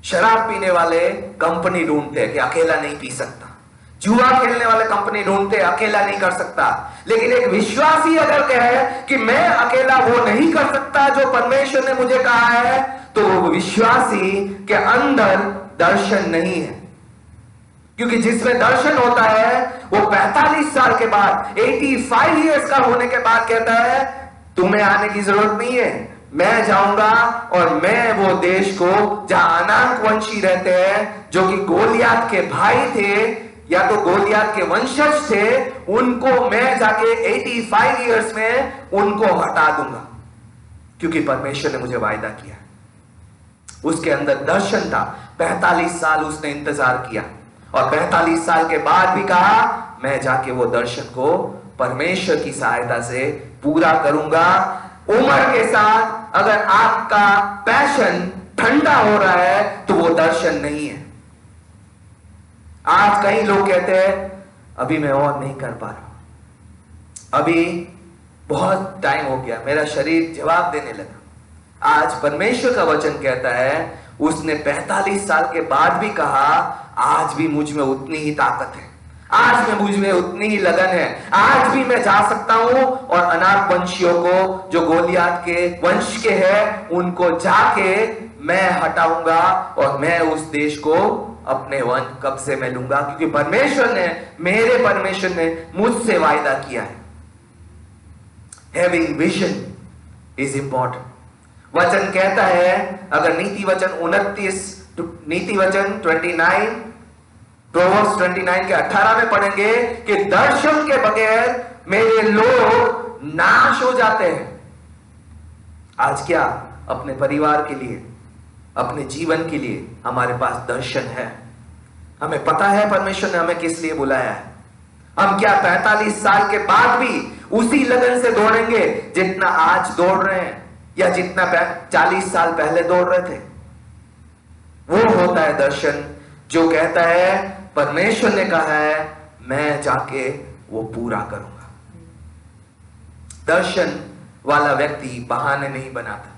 शराब पीने वाले कंपनी ढूंढते हैं कि अकेला नहीं पी सकता, जुआ खेलने वाले कंपनी ढूंढते अकेला नहीं कर सकता। लेकिन एक विश्वासी अगर कहे कि मैं अकेला वो नहीं कर सकता जो परमेश्वर ने मुझे कहा है, तो वो विश्वासी के अंदर दर्शन नहीं है। क्योंकि जिसमें दर्शन होता है वो 45 साल के बाद 85 इयर्स का होने के बाद कहता है तुम्हें आने की जरूरत नहीं है, मैं जाऊंगा और मैं वो देश को जहां अनाक वंशी रहते हैं जो कि गोलियात के भाई थे या तो गोलियात के वंशज थे, उनको मैं जाके 85 इयर्स में उनको हटा दूंगा क्योंकि परमेश्वर ने मुझे वायदा किया। उसके अंदर दर्शन था। 45 साल उसने इंतजार किया और 45 साल के बाद भी कहा मैं जाके वो दर्शन को परमेश्वर की सहायता से पूरा करूंगा। उम्र के साथ अगर आपका पैशन ठंडा हो रहा है तो वो दर्शन नहीं है। आज कई लोग कहते हैं अभी मैं और नहीं कर पा रहा, अभी बहुत टाइम हो गया, मेरा शरीर जवाब देने लगा। आज परमेश्वर का वचन कहता है उसने 45 साल के बाद भी कहा आज भी मुझ में उतनी ही ताकत है, आज में मुझ में उतनी ही लगन है, आज भी मैं जा सकता हूं और अनाक वंशियों को जो गोलियात के वंश के हैं उनको जाके मैं हटाऊंगा और मैं उस देश को अपने कब्जे में लूंगा क्योंकि परमेश्वर ने, मेरे परमेश्वर ने मुझसे वायदा किया है। Having vision is important. वचन कहता है अगर नीति वचन 29 नीति वचन 29 प्रोवर्ब्स 29 के 18 में पढ़ेंगे कि दर्शन के बगैर मेरे लोग नाश हो जाते हैं। आज क्या अपने परिवार के लिए, अपने जीवन के लिए हमारे पास दर्शन है? हमें पता है परमेश्वर ने हमें किस लिए बुलाया है। हम क्या 45 साल के बाद भी उसी लगन से दौड़ेंगे जितना आज दौड़ रहे हैं या जितना 40 साल पहले दौड़ रहे थे? वो होता है दर्शन जो कहता है परमेश्वर ने कहा है मैं जाके वो पूरा करूंगा। दर्शन वाला व्यक्ति बहाने नहीं बनाता।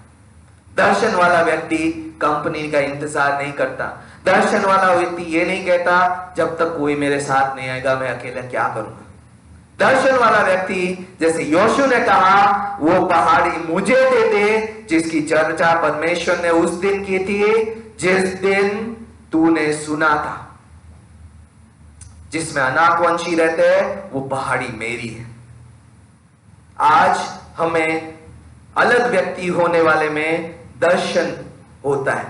दर्शन वाला व्यक्ति कंपनी का इंतजार नहीं करता। दर्शन वाला व्यक्ति ये नहीं कहता जब तक कोई मेरे साथ नहीं आएगा मैं अकेला क्या करूंगा। दर्शन वाला व्यक्ति जैसे योशू ने कहा वो पहाड़ी मुझे दे दे जिसकी चर्चा परमेश्वर ने उस दिन की थी जिस दिन तूने सुना था, जिसमें अनाक वंशी रहते हैं वो पहाड़ी मेरी है। आज हमें अलग व्यक्ति होने वाले में दर्शन होता है।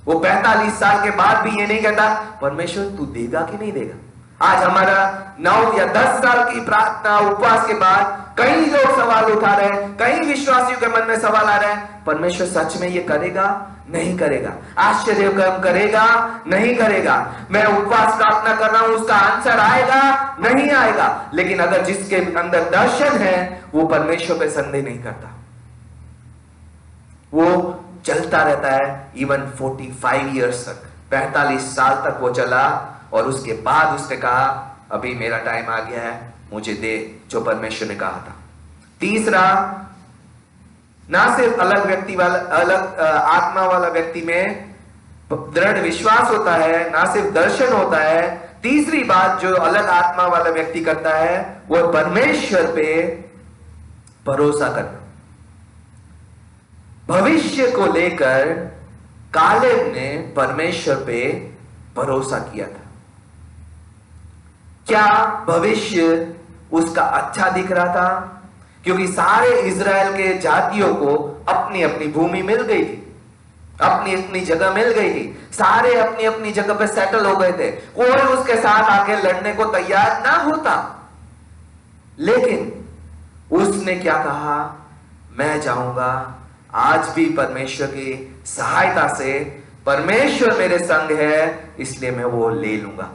वो 45 साल के बाद भी ये नहीं कहता परमेश्वर तू देगा कि नहीं देगा। आज हमारा 9 या 10 साल की प्रार्थना उपवास के बाद कई लोग सवाल उठा रहे हैं, कई विश्वासियों के मन में सवाल आ रहे हैं परमेश्वर सच में ये करेगा नहीं करेगा, आश्चर्य कर्म करेगा नहीं करेगा, मैं उपवास प्रार्थना कर रहा हूं उसका आंसर आएगा नहीं आएगा। लेकिन अगर जिसके अंदर दर्शन है वो परमेश्वर पे संदेह नहीं करता, वो चलता रहता है। इवन 45 इयर्स तक, 45 साल तक वो चला और उसके बाद उसने कहा अभी मेरा टाइम आ गया है, मुझे दे जो परमेश्वर ने कहा था। तीसरा, ना सिर्फ अलग व्यक्ति वाला, अलग आत्मा वाला व्यक्ति में दृढ़ विश्वास होता है, ना सिर्फ दर्शन होता है। तीसरी बात जो अलग आत्मा वाला व्यक्ति करता है वो परमेश्वर पे भरोसा करना। भविष्य को लेकर कालेब ने परमेश्वर पे भरोसा किया था। क्या भविष्य उसका अच्छा दिख रहा था? क्योंकि सारे इजराइल के जातियों को अपनी अपनी भूमि मिल गई थी, अपनी अपनी जगह मिल गई थी, सारे अपनी अपनी जगह पे सेटल हो गए थे, कोई उसके साथ आगे लड़ने को तैयार ना होता। लेकिन उसने क्या कहा? मैं जाऊंगा, आज भी परमेश्वर की सहायता से परमेश्वर मेरे संग है, इसलिए मैं वो ले लूंगा।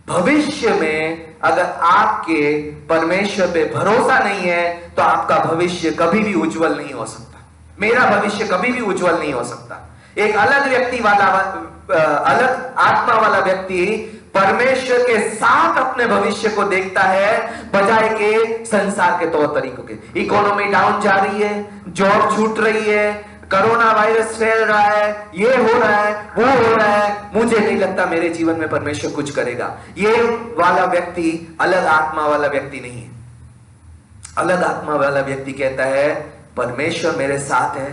भविष्य में अगर आपके परमेश्वर पे भरोसा नहीं है तो आपका भविष्य कभी भी उज्जवल नहीं हो सकता। मेरा भविष्य कभी भी उज्जवल नहीं हो सकता। एक अलग व्यक्ति वाला, अलग आत्मा वाला व्यक्ति परमेश्वर के साथ अपने भविष्य को देखता है, बजाय के संसार के तौर तरीकों के। इकोनॉमी डाउन जा रही है, जॉब छूट रही है, कोरोना वायरस फैल रहा है, ये हो रहा है, वो हो रहा है, मुझे नहीं लगता मेरे जीवन में परमेश्वर कुछ करेगा। ये वाला व्यक्ति अलग आत्मा वाला व्यक्ति नहीं है। अलग आत्मा वाला व्यक्ति कहता है परमेश्वर मेरे साथ है,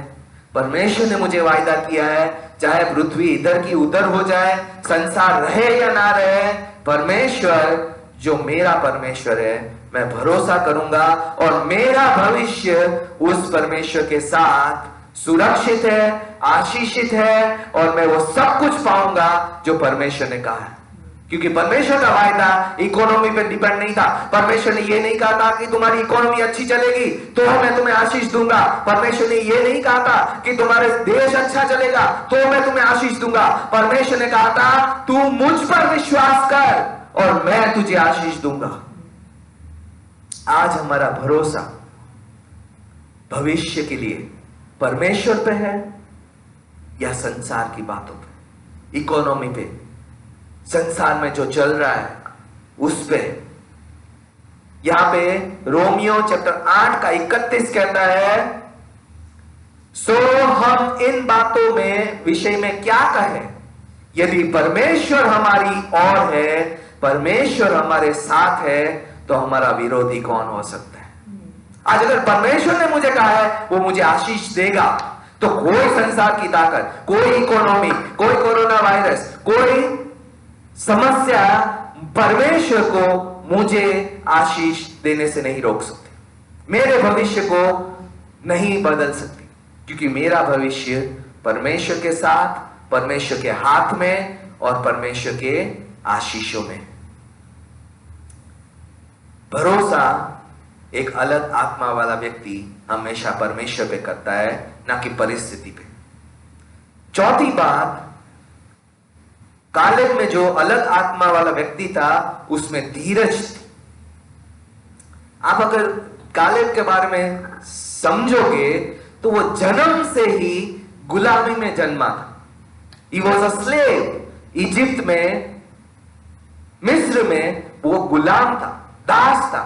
परमेश्वर ने मुझे वायदा किया है, चाहे पृथ्वी इधर की उधर हो जाए, संसार रहे या ना रहे, परमेश्वर जो मेरा परमेश्वर है, मैं भरोसा करूंगा और मेरा भविष्य उस परमेश्वर के साथ सुरक्षित है, आशीषित है और मैं वो सब कुछ पाऊंगा जो परमेश्वर ने कहा है। क्योंकि परमेश्वर का वायदा इकोनॉमी पे डिपेंड नहीं था। परमेश्वर ने ये नहीं कहा था कि तुम्हारी इकोनॉमी अच्छी चलेगी तो मैं तुम्हें आशीष दूंगा। परमेश्वर ने ये नहीं कहा था कि तुम्हारे देश अच्छा चलेगा तो मैं तुम्हें आशीष दूंगा। परमेश्वर ने कहा था तू मुझ पर विश्वास कर और मैं तुझे आशीष दूंगा। आज हमारा भरोसा भविष्य के लिए परमेश्वर पे है या संसार की बातों पे, इकोनॉमी पे, संसार में जो चल रहा है उस पे? यहां पे रोमियो चैप्टर 8 का 31 कहता है, सो हम इन बातों में विषय में क्या कहें? यदि परमेश्वर हमारी ओर है, परमेश्वर हमारे साथ है, तो हमारा विरोधी कौन हो सकता है? आज अगर परमेश्वर ने मुझे कहा है वो मुझे आशीष देगा, तो कोई संसार की ताकत, कोई इकोनॉमी, कोई कोरोना वायरस, कोई समस्या परमेश्वर को मुझे आशीष देने से नहीं रोक सकती, मेरे भविष्य को नहीं बदल सकती। क्योंकि मेरा भविष्य परमेश्वर के साथ, परमेश्वर के हाथ में और परमेश्वर के आशीषों में। भरोसा एक अलग आत्मा वाला व्यक्ति हमेशा परमेश्वर पे करता है, ना कि परिस्थिति पे। चौथी बात, कालेब में जो अलग आत्मा वाला व्यक्ति था उसमें धीरज थी। आप अगर कालेब के बारे में समझोगे तो वो जन्म से ही गुलामी में जन्मा था। He was a slave। Egypt में, मिस्र में वो गुलाम था, दास था।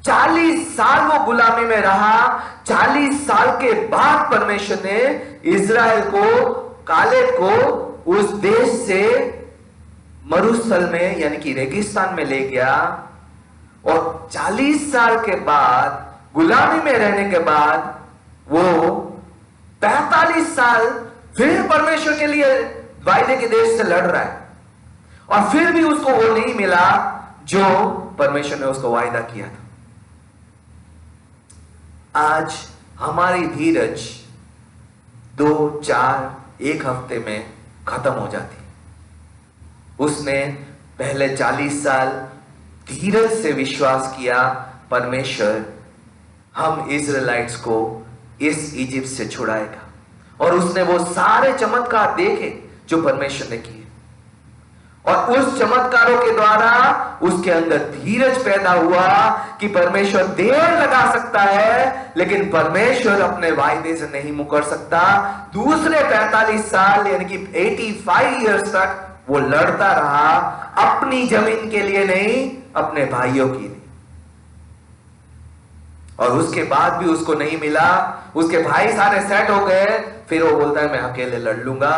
40 साल वो गुलामी में रहा। 40 साल के बाद परमेश्वर ने इजराइल को, कालेब को उस देश से मरुस्थल में यानी कि रेगिस्तान में ले गया और 40 साल के बाद, गुलामी में रहने के बाद, वो 45 साल फिर परमेश्वर के लिए वायदे के देश से लड़ रहा है और फिर भी उसको वो नहीं मिला जो परमेश्वर ने उसको वायदा किया था। आज हमारी धीरज 2, 4, 1 हफ्ते में खत्म हो जाती। उसने पहले 40 साल धीरज से विश्वास किया, परमेश्वर हम इजराइलाइट्स को इस इजिप्ट से छुड़ाएगा, और उसने वो सारे चमत्कार देखे जो परमेश्वर ने किए और उस चमत्कारों के द्वारा उसके अंदर धीरज पैदा हुआ कि परमेश्वर देर लगा सकता है लेकिन परमेश्वर अपने वायदे से नहीं मुकर सकता। दूसरे 45 साल यानी कि 85 इयर्स तक वो लड़ता रहा, अपनी जमीन के लिए नहीं, अपने भाइयों के लिए। और उसके बाद भी उसको नहीं मिला, उसके भाई सारे सेट हो गए, फिर वो बोलता है मैं अकेले लड़ लूंगा।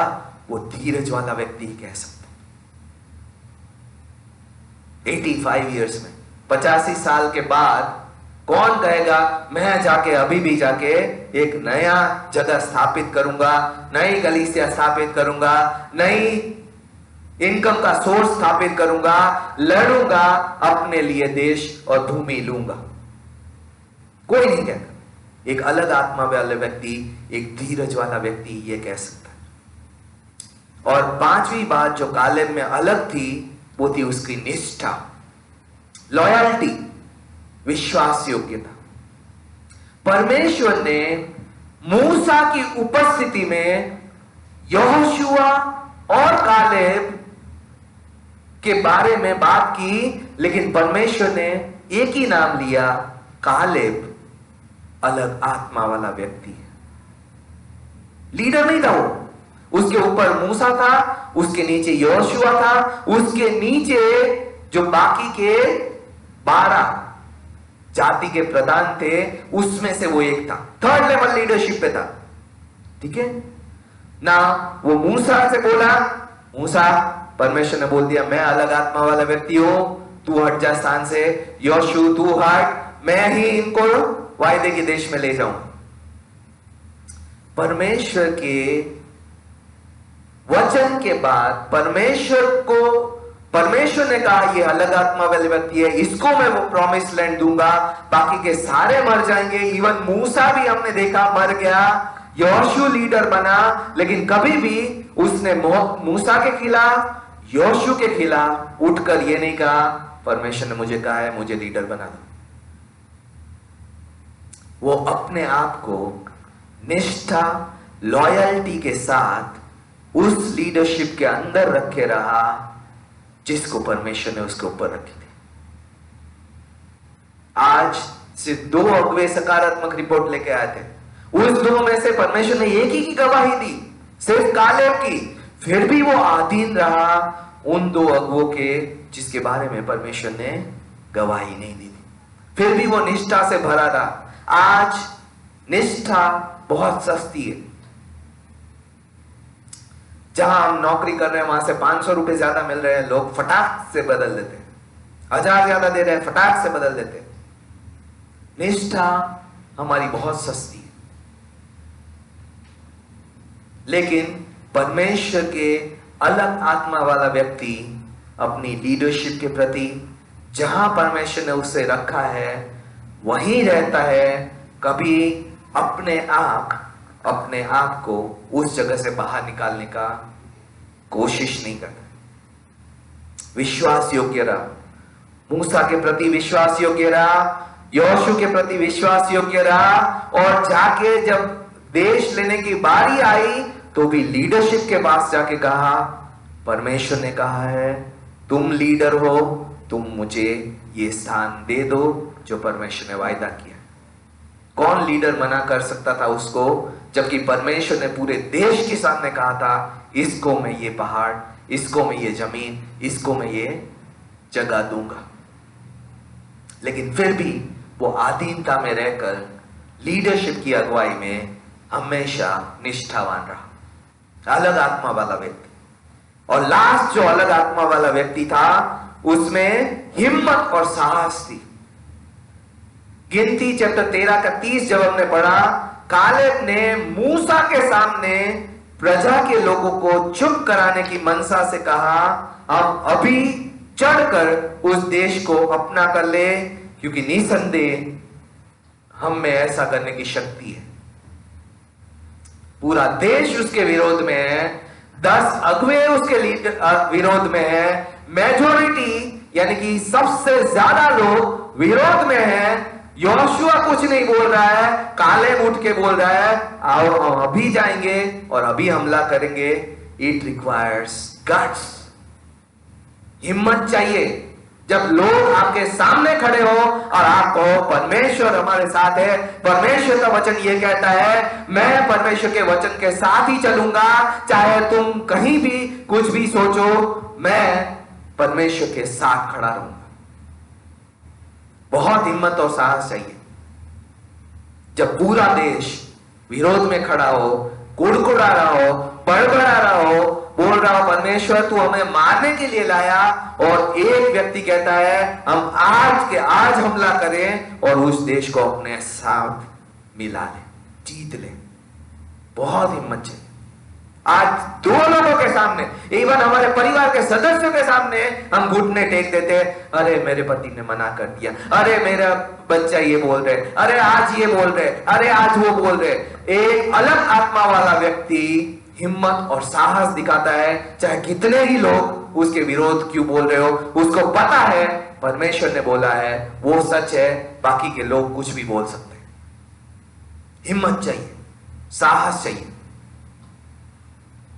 वो धीरज वाला व्यक्ति कह सकता है। 85 इयर्स में, 85 साल के बाद कौन कहेगा मैं जाके अभी भी जाके एक नया जगह स्थापित करूंगा, नई कलीसिया स्थापित करूंगा, नई इनकम का सोर्स स्थापित करूंगा, लड़ूंगा, अपने लिए देश और भूमि लूंगा। कोई नहीं कहता। एक अलग आत्मा वाला व्यक्ति, एक धीरज वाला व्यक्ति ये कह सकता है। और पांचवी बात जो कालेब में अलग थी वो थी उसकी निष्ठा, लॉयल्टी, विश्वास योग्यता। परमेश्वर ने मूसा की उपस्थिति में यहोशुआ और कालेब के बारे में बात की, लेकिन परमेश्वर ने एक ही नाम लिया, कालेब अलग आत्मा वाला व्यक्ति है। लीडर नहीं था वो, उसके ऊपर मूसा था, उसके नीचे यहोशुआ था, उसके नीचे जो बाकी के 12 जाति के प्रधान थे उसमें से वो एक था, थर्ड लेवल लीडरशिप पे था। ठीक है ना। वो मूसा से बोला, मूसा, परमेश्वर ने बोल दिया मैं अलग आत्मा वाला व्यक्ति हूं, तू हट जा स्थान से, यहोशू तू हट, मैं ही इनको वायदे के देश में ले जाऊं। परमेश्वर के वचन के बाद परमेश्वर ने कहा ये अलग आत्मा वाले व्यक्ति है, इसको मैं वो प्रॉमिस लैंड दूंगा, बाकी के सारे मर जाएंगे। इवन मूसा भी हमने देखा मर गया, यहोशू लीडर बना, लेकिन कभी भी उसने मूसा के खिलाफ, यहोशू के खिलाफ उठकर ये नहीं कहा परमेश्वर ने मुझे कहा है मुझे लीडर बना दो। वो अपने आप को निष्ठा, लॉयल्टी के साथ उस लीडरशिप के अंदर रखे रहा जिसको परमेश्वर ने उसके ऊपर रखी थी। आज सिर्फ 2 अगुवे सकारात्मक रिपोर्ट लेके आए थे, उस 2 में से परमेश्वर ने एक ही की गवाही दी, सिर्फ कालेब की। फिर भी वो अधीन रहा उन 2 अगुवों के जिसके बारे में परमेश्वर ने गवाही नहीं दी थी। फिर भी वो निष्ठा से भरा रहा। आज निष्ठा बहुत सस्ती है। जहां हम नौकरी कर रहे हैं वहां से 500 रुपए ज्यादा मिल रहे हैं, लोग फटाक से बदल देते हैं। 1000 ज्यादा दे रहे हैं, फटाक से बदल देते हैं। निष्ठा हमारी बहुत सस्ती है, लेकिन परमेश्वर के अलग आत्मा वाला व्यक्ति अपनी लीडरशिप के प्रति जहां परमेश्वर ने उसे रखा है वहीं रहता है। कभी अपने आप को उस जगह से बाहर निकालने का कोशिश नहीं करता। विश्वास योग्य रहा, मूसा के प्रति विश्वास योग्य रहा, यहोशू के प्रति विश्वास योग्य रहा, और जाके जब देश लेने की बारी आई तो भी लीडरशिप के पास जाके कहा परमेश्वर ने कहा है तुम लीडर हो, तुम मुझे ये स्थान दे दो जो परमेश्वर ने वायदा किया। कौन लीडर मना कर सकता था उसको, जबकि परमेश्वर ने पूरे देश के सामने कहा था इसको मैं ये पहाड़, इसको मैं ये जमीन, इसको मैं ये जगह दूंगा। लेकिन फिर भी वो अधीनता में रहकर लीडरशिप की अगुवाई में हमेशा निष्ठावान रहा, अलग आत्मा वाला व्यक्ति। और लास्ट जो अलग आत्मा वाला व्यक्ति था उसमें हिम्मत और साहस थी। गिनती चैप्टर 13 का 30 जब हमने पढ़ा, कालेब ने मूसा के सामने प्रजा के लोगों को चुप कराने की मनसा से कहा हम अभी चढ़कर उस देश को अपना कर ले, क्योंकि निसंदेह हम में ऐसा करने की शक्ति है। पूरा देश उसके विरोध में है, 10 अगुवे उसके विरोध में है, मेजोरिटी यानी कि सबसे ज्यादा लोग विरोध में है। यहोशुआ कुछ नहीं बोल रहा है, कालेब उठ के बोल रहा है आओ हम अभी जाएंगे और अभी हमला करेंगे। इट रिक्वायर्स गट्स, हिम्मत चाहिए। जब लोग आपके सामने खड़े हो और आप कहो परमेश्वर हमारे साथ है, परमेश्वर का वचन ये कहता है मैं परमेश्वर के वचन के साथ ही चलूंगा, चाहे तुम कहीं भी कुछ भी सोचो, मैं परमेश्वर के साथ खड़ा रहूंगा। बहुत हिम्मत और साहस चाहिए। जब पूरा देश विरोध में खड़ा हो, कुड़कुड़ा रहा हो, बड़बड़ा रहा हो, परमेश्वर तू हमें मारने के लिए लाया, और एक व्यक्ति कहता है हम आज के आज हमला करें और उस देश को अपने साथ मिला ले, जीत ले। बहुत हिम्मत चाहिए। आज दो लोगों के सामने, इवन हमारे परिवार के सदस्यों के सामने हम घुटने टेक देते हैं, अरे मेरे पति ने मना कर दिया, अरे मेरा बच्चा ये बोल रहे, अरे आज ये बोल रहे, अरे आज वो बोल रहे। एक अलग आत्मा वाला व्यक्ति हिम्मत और साहस दिखाता है, चाहे कितने ही लोग उसके विरोध क्यों बोल रहे हो, उसको पता है परमेश्वर ने बोला है वो सच है, बाकी के लोग कुछ भी बोल सकते हैं। हिम्मत चाहिए, साहस चाहिए।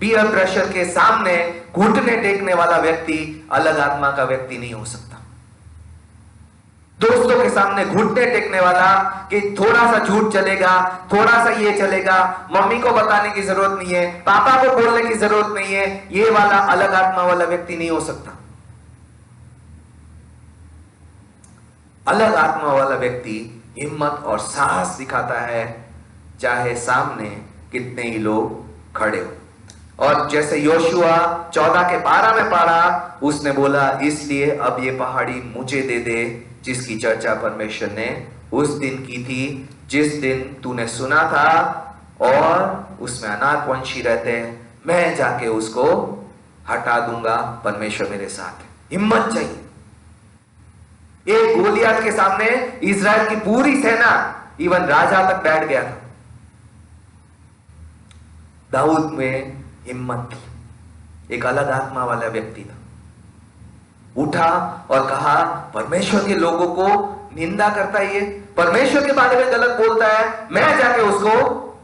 पीयर प्रेशर के सामने घुटने टेकने वाला व्यक्ति अलग आत्मा का व्यक्ति नहीं हो सकता। दोस्तों के सामने घुटने टेकने वाला कि थोड़ा सा झूठ चलेगा, थोड़ा सा ये चलेगा, मम्मी को बताने की जरूरत नहीं है, पापा को बोलने की जरूरत नहीं है, ये वाला अलग आत्मा वाला व्यक्ति नहीं हो सकता। अलग आत्मा वाला व्यक्ति हिम्मत और साहस दिखाता है, चाहे सामने कितने ही लोग खड़े हो। और जैसे योशुआ 14 के 12 में पढ़ा, उसने बोला इसलिए अब ये पहाड़ी मुझे दे दे, जिसकी चर्चा परमेश्वर ने उस दिन की थी, जिस दिन तूने सुना था, और उसमें अनाथ वंशी रहते हैं, मैं जाके उसको हटा दूंगा, परमेश्वर मेरे साथ है। हिम्मत चाहिए। एक गोलियत के सामने इजराइल की पूरी सेना, इवन राजा तक बैठ गया था। दाऊद में हिम्मत थी, एक अलग आत्मा वाला व्यक्ति था। उठा और कहा परमेश्वर के लोगों को निंदा करता है, ये परमेश्वर के बारे में गलत बोलता है, मैं जाके उसको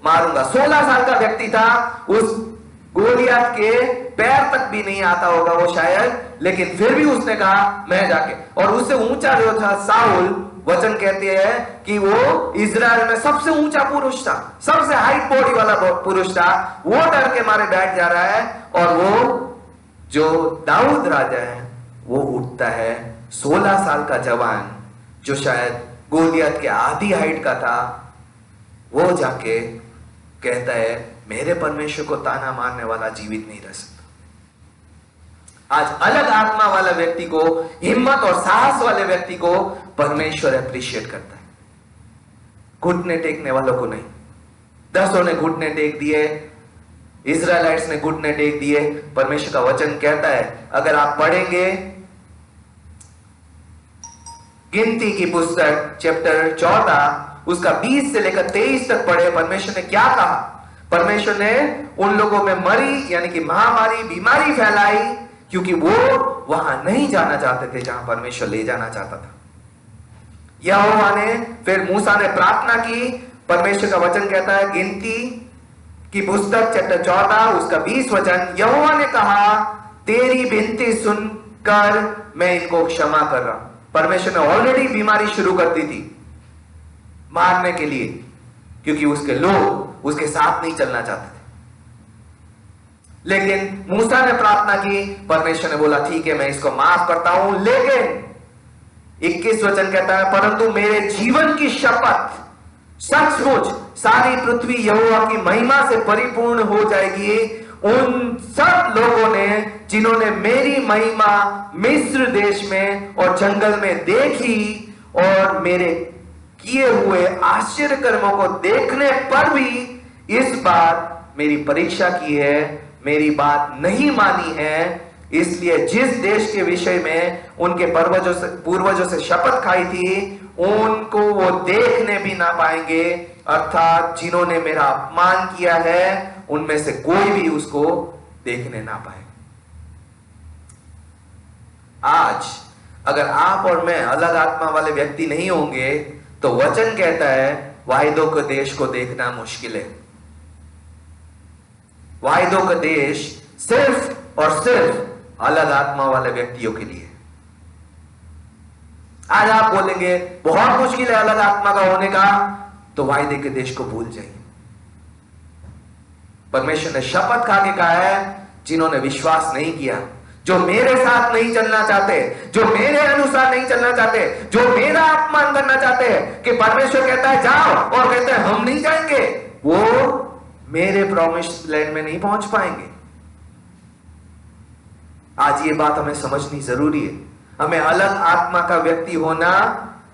मारूंगा। 16 साल का व्यक्ति था, उस गोलियत के पैर तक भी नहीं आता होगा वो शायद, लेकिन फिर भी उसने कहा मैं जाके। और उससे ऊंचा जो था साउल, वचन कहते हैं कि वो इजराइल में सबसे ऊंचा पुरुष था, सबसे हाइट बॉडी वाला पुरुष था, वो डर के मारे बैठ जा रहा है। और वो जो दाऊद राजा है वो उठता है, 16 साल का जवान जो शायद गोलियत के आधी हाइट का था, वो जाके कहता है मेरे परमेश्वर को ताना मारने वाला जीवित नहीं रह सकता। आज अलग आत्मा वाला व्यक्ति को, हिम्मत और साहस वाले व्यक्ति को परमेश्वर अप्रिशिएट करता है, घुटने टेकने वालों को नहीं। 10 ने घुटने टेक दिए, इजराइलाइट्स ने घुटने टेक दिए। परमेश्वर का वचन कहता है, अगर आप पढ़ेंगे गिनती की पुस्तक चैप्टर 14 उसका 20 से लेकर 23 तक पढ़े, परमेश्वर ने क्या कहा। परमेश्वर ने उन लोगों में मरी यानी कि महामारी, बीमारी फैलाई, क्योंकि वो वहां नहीं जाना चाहते थे जहां परमेश्वर ले जाना चाहता था। यहोवा ने, फिर मूसा ने प्रार्थना की। परमेश्वर का वचन कहता है गिनती की पुस्तक चैप्टर 14 उसका 20 वचन, यहोवा ने कहा तेरी विनती सुनकर मैं इनको क्षमा कर रहा हूं। परमेश्वर ने ऑलरेडी बीमारी शुरू कर दी थी मारने के लिए, क्योंकि उसके लोग उसके साथ नहीं चलना चाहते थे। लेकिन मूसा ने प्रार्थना की, परमेश्वर ने बोला ठीक है मैं इसको माफ करता हूं। लेकिन 21 वचन कहता है परंतु मेरे जीवन की शपथ, सचमुच सारी पृथ्वी यहोवा की महिमा से परिपूर्ण हो जाएगी। उन सब लोगों ने जिन्होंने मेरी महिमा मिस्र देश में और जंगल में देखी और मेरे किए हुए आश्चर्य कर्मों को देखने पर भी इस बार मेरी परीक्षा की है, मेरी बात नहीं मानी है, इसलिए जिस देश के विषय में उनके पूर्वजों से शपथ खाई थी उनको वो देखने भी ना पाएंगे। अर्थात जिन्होंने मेरा अपमान किया है उनमें से कोई भी उसको देखने ना पाए। आज अगर आप और मैं अलग आत्मा वाले व्यक्ति नहीं होंगे तो वचन कहता है वायदों के देश को देखना मुश्किल है। वायदों का देश सिर्फ और सिर्फ अलग आत्मा वाले व्यक्तियों के लिए। आज आप बोलेंगे बहुत मुश्किल है अलग आत्मा का होने का, तो वायदे के देश को भूल जाइए। परमेश्वर ने शपथ खा के कहा है जिन्होंने विश्वास नहीं किया, जो मेरे साथ नहीं चलना चाहते, जो मेरे अनुसार नहीं चलना चाहते, जो मेरा अपमान करना चाहते हैं, कि परमेश्वर कहता है जाओ और कहते हैं हम नहीं जाएंगे, वो मेरे प्रॉमिस्ड लैंड में नहीं पहुंच पाएंगे। आज ये बात हमें समझनी जरूरी है। हमें अलग आत्मा का व्यक्ति होना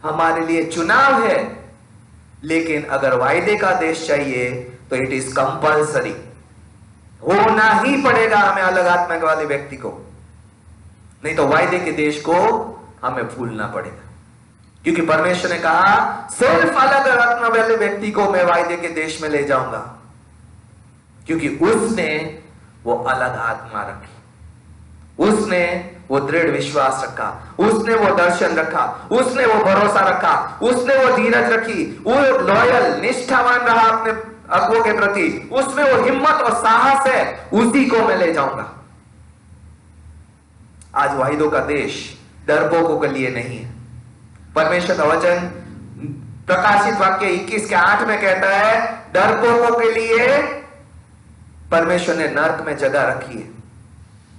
हमारे लिए चुनाव है, लेकिन अगर वायदे का देश चाहिए तो इट इज कंपल्सरी, होना ही पड़ेगा हमें अलग आत्मा के वाले व्यक्ति को, नहीं तो वायदे के देश को हमें भूलना पड़ेगा। क्योंकि परमेश्वर ने कहा सिर्फ अलग आत्मा वाले व्यक्ति को मैं वायदे के देश में ले जाऊंगा, क्योंकि उसने वो अलग आत्मा रखी, उसने वो दृढ़ विश्वास रखा, उसने वो दर्शन रखा, उसने वो भरोसा रखा, उसने वो धीरज रखी, वो लॉयल निष्ठावान रहा अपने अगुओं के प्रति, उसमें वो हिम्मत और साहस है, उसी को मैं ले जाऊंगा। आज वायदों का देश डरपोकों के लिए नहीं है। परमेश्वर का वचन प्रकाशित वाक्य 21:8 में कहता है डरपोकों के लिए परमेश्वर ने नरक में जगह रखी है।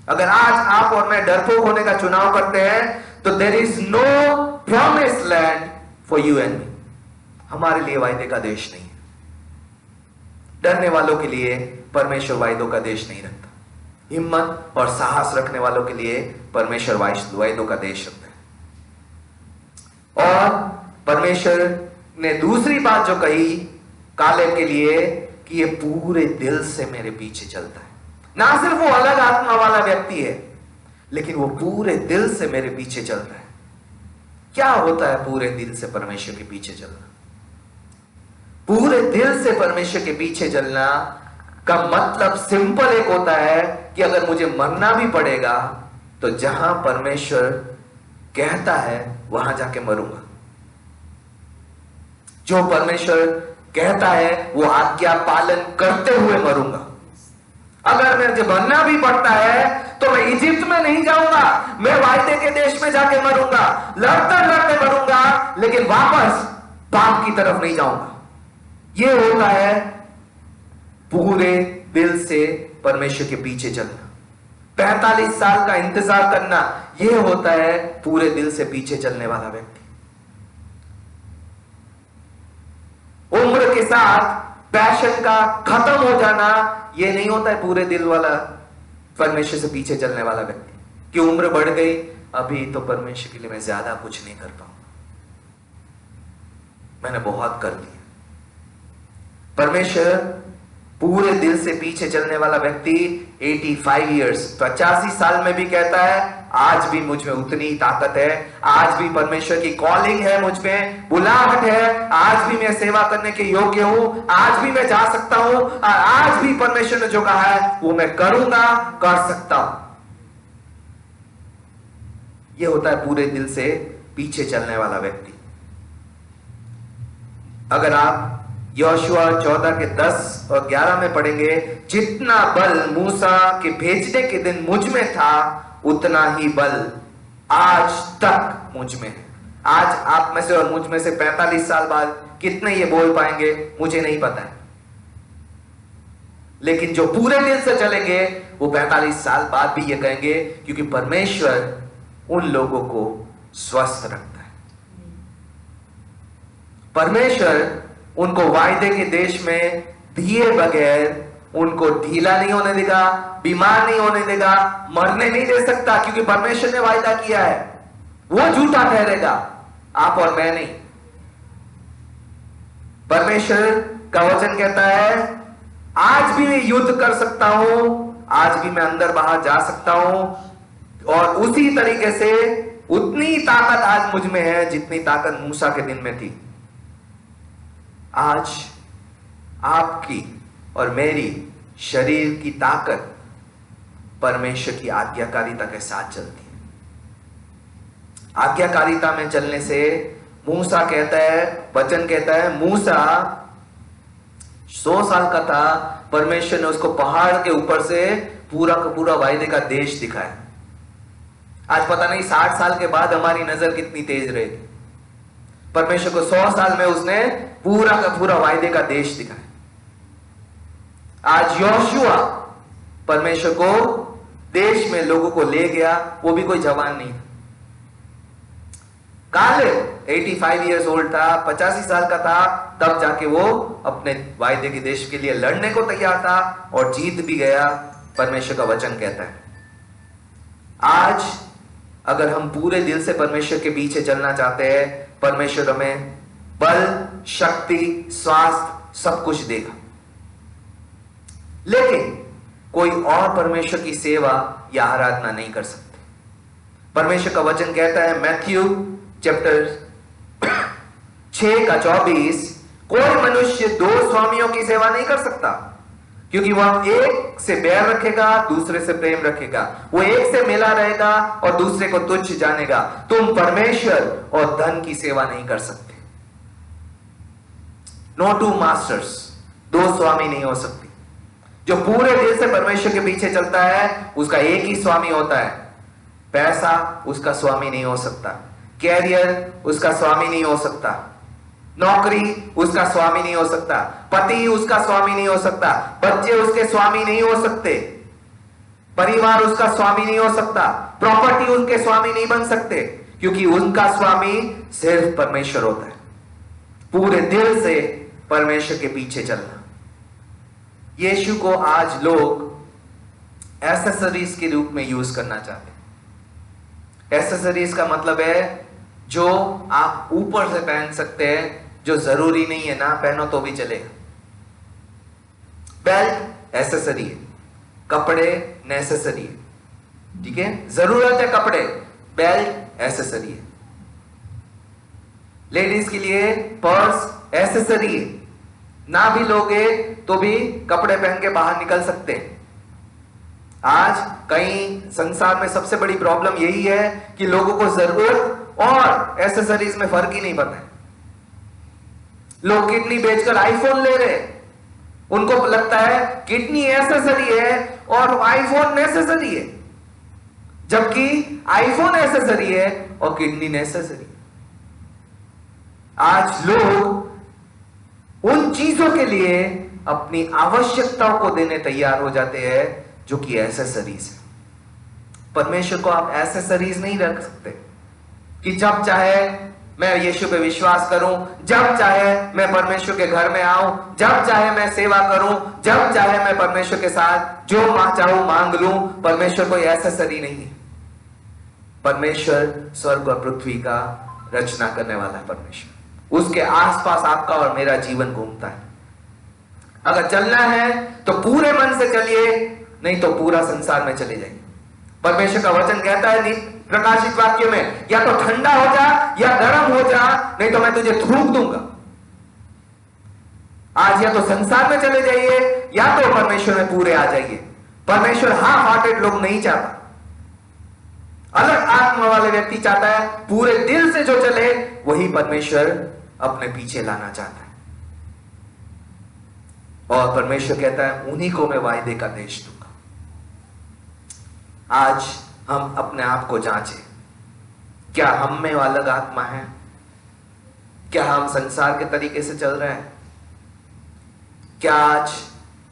अगर आज आप और मैं डरपोक होने का चुनाव करते हैं तो there is no promised land for you and me. हमारे लिए वायदे का देश नहीं है। डरने वालों के लिए परमेश्वर वायदों का देश नहीं रखता। हिम्मत और साहस रखने वालों के लिए परमेश्वर वायदों का देश रखता है। और परमेश्वर ने दूसरी बात जो कही कालेब के लिए कि ये पूरे दिल से मेरे पीछे चलता है। ना सिर्फ वो अलग आत्मा वाला व्यक्ति है, लेकिन वो पूरे दिल से मेरे पीछे चल रहा है। क्या होता है पूरे दिल से परमेश्वर के पीछे चलना? पूरे दिल से परमेश्वर के पीछे चलना का मतलब सिंपल एक होता है कि अगर मुझे मरना भी पड़ेगा तो जहां परमेश्वर कहता है वहां जाके मरूंगा। जो परमेश्वर कहता है वो आज्ञा पालन करते हुए मरूंगा। अगर मुझे मरना भी पड़ता है तो मैं इजिप्ट में नहीं जाऊंगा, मैं वायदे के देश में जाके मरूंगा, लड़ते लड़ते मरूंगा, लेकिन वापस पाप की तरफ नहीं जाऊंगा। यह होता है पूरे दिल से परमेश्वर के पीछे चलना। 45 साल का इंतजार करना, यह होता है पूरे दिल से पीछे चलने वाला व्यक्ति। उम्र के साथ पैशन का खत्म हो जाना, यह नहीं होता है पूरे दिल वाला परमेश्वर से पीछे चलने वाला व्यक्ति। कि उम्र बढ़ गई, अभी तो परमेश्वर के लिए मैं ज्यादा कुछ नहीं कर पाऊंगा, मैंने बहुत कर लिया। परमेश्वर पूरे दिल से पीछे चलने वाला व्यक्ति 85 इयर्स 85 साल में भी कहता है आज भी मुझ में उतनी ही ताकत है, आज भी परमेश्वर की कॉलिंग है, मुझ में बुलाहट है, आज भी मैं सेवा करने के योग्य हूं, आज भी मैं जा सकता हूं, आज भी परमेश्वर ने जो कहा है वो मैं करूंगा, कर सकता हूं। यह होता है पूरे दिल से पीछे चलने वाला व्यक्ति। अगर आप यहोशुआ 14 के 10 और 11 में पढ़ेंगे, जितना बल मूसा के भेजने के दिन मुझ में था उतना ही बल आज तक मुझ में है। आज आप में से और मुझ में से 45 साल बाद कितने ये बोल पाएंगे मुझे नहीं पता है, लेकिन जो पूरे दिल से चलेंगे वो 45 साल बाद भी ये कहेंगे, क्योंकि परमेश्वर उन लोगों को स्वस्थ रखता है। परमेश्वर उनको वायदे के देश में दिए बगैर उनको ढीला नहीं होने देगा, बीमार नहीं होने देगा, मरने नहीं दे सकता, क्योंकि परमेश्वर ने वायदा किया है। वो झूठा ठहरेगा, आप और मैं नहीं। परमेश्वर का वचन कहता है आज भी मैं युद्ध कर सकता हूं, आज भी मैं अंदर बाहर जा सकता हूं, और उसी तरीके से उतनी ताकत आज मुझ में है जितनी ताकत मूसा के दिन में थी। आज आपकी और मेरी शरीर की ताकत परमेश्वर की आज्ञाकारिता के साथ चलती है। आज्ञाकारिता में चलने से मूसा कहता है, वचन कहता है, मूसा 100 साल का था, परमेश्वर ने उसको पहाड़ के ऊपर से पूरा का पूरा वायदे का देश दिखाया। आज पता नहीं 60 साल के बाद हमारी नजर कितनी तेज रहेगी। परमेश्वर को 100 साल में उसने पूरा का पूरा वायदे का देश दिखाया। आज यहोशुआ परमेश्वर को देश में लोगों को ले गया, वो भी कोई जवान नहीं था। कालेब 85 इयर्स ओल्ड था, 85 साल का था, तब जाके वो अपने वायदे के देश के लिए लड़ने को तैयार था और जीत भी गया। परमेश्वर का वचन कहता है आज अगर हम पूरे दिल से परमेश्वर के पीछे चलना चाहते हैं, परमेश्वर हमें बल, शक्ति, स्वास्थ्य सब कुछ देगा। लेकिन कोई और परमेश्वर की सेवा या आराधना नहीं कर सकते। परमेश्वर का वचन कहता है मैथ्यू चैप्टर 6:24, कोई मनुष्य दो स्वामियों की सेवा नहीं कर सकता, क्योंकि वह एक से बैर रखेगा, दूसरे से प्रेम रखेगा। वो एक से मिला रहेगा और दूसरे को तुच्छ जानेगा। तुम परमेश्वर और धन की सेवा नहीं कर सकते। नो टू मास्टर्स, दो स्वामी नहीं हो सकती। जो पूरे दिल से परमेश्वर के पीछे चलता है उसका एक ही स्वामी होता है। पैसा उसका स्वामी नहीं हो सकता, कैरियर उसका स्वामी नहीं हो सकता, नौकरी उसका स्वामी नहीं हो सकता, पति उसका स्वामी नहीं हो सकता, बच्चे उसके स्वामी नहीं हो सकते, परिवार उसका स्वामी नहीं हो सकता, प्रॉपर्टी उनके स्वामी नहीं बन सकते, क्योंकि उनका स्वामी सिर्फ परमेश्वर होता है। पूरे दिल से परमेश्वर के पीछे चलना। यीशु को आज लोग एसेसरीज के रूप में यूज करना चाहते हैं। एसेसरीज का मतलब है जो आप ऊपर से पहन सकते हैं, जो जरूरी नहीं है ना पहनो तो भी चलेगा। बेल्ट एसेसरी है, कपड़े नेसेसरी है, ठीक है, जरूरत है कपड़े, बेल्ट एसेसरी है। लेडीज के लिए पर्स एसेसरी है, ना भी लोगे तो भी कपड़े पहन के बाहर निकल सकते हैं। आज कई संसार में सबसे बड़ी प्रॉब्लम यही है कि लोगों को जरूरत और एसेसरीज में फर्क ही नहीं पता है। लोग किडनी बेचकर आईफोन ले रहे, उनको लगता है किडनी एसेसरी है और आईफोन नेसेसरी है, जबकि आईफोन एसेसरी है और किडनी नेसेसरी। आज लोग उन चीजों के लिए अपनी आवश्यकताओं को देने तैयार हो जाते हैं जो कि एसेसरीज है। परमेश्वर को आप एसेसरीज नहीं रख सकते कि जब चाहे मैं यीशु पे विश्वास करूं, जब चाहे मैं परमेश्वर के घर में आऊं, जब चाहे मैं सेवा करूं, जब चाहे मैं परमेश्वर के साथ जो चाहूं मांग लूं। परमेश्वर कोई एसेसरी नहीं है। परमेश्वर स्वर्ग और पृथ्वी का रचना करने वाला है परमेश्वर। उसके आसपास आपका और मेरा जीवन घूमता है। अगर चलना है तो पूरे मन से चलिए, नहीं तो पूरा संसार में चले जाइए। परमेश्वर का वचन कहता है प्रकाशित वाक्य में, या तो ठंडा हो जा या गर्म हो जा, नहीं तो मैं तुझे थूक दूंगा। आज या तो संसार में चले जाइए या तो परमेश्वर में पूरे आ जाइए। परमेश्वर हाफ हार्टेड लोग नहीं चाहता। अलग आत्मा वाले व्यक्ति चाहता है, पूरे दिल से जो चले वही परमेश्वर अपने पीछे लाना चाहता है। और परमेश्वर कहता है उन्हीं को मैं वायदे का देश दूंगा। आज हम अपने आप को जांचें, क्या हम में अलग आत्मा है? क्या हम संसार के तरीके से चल रहे हैं? क्या आज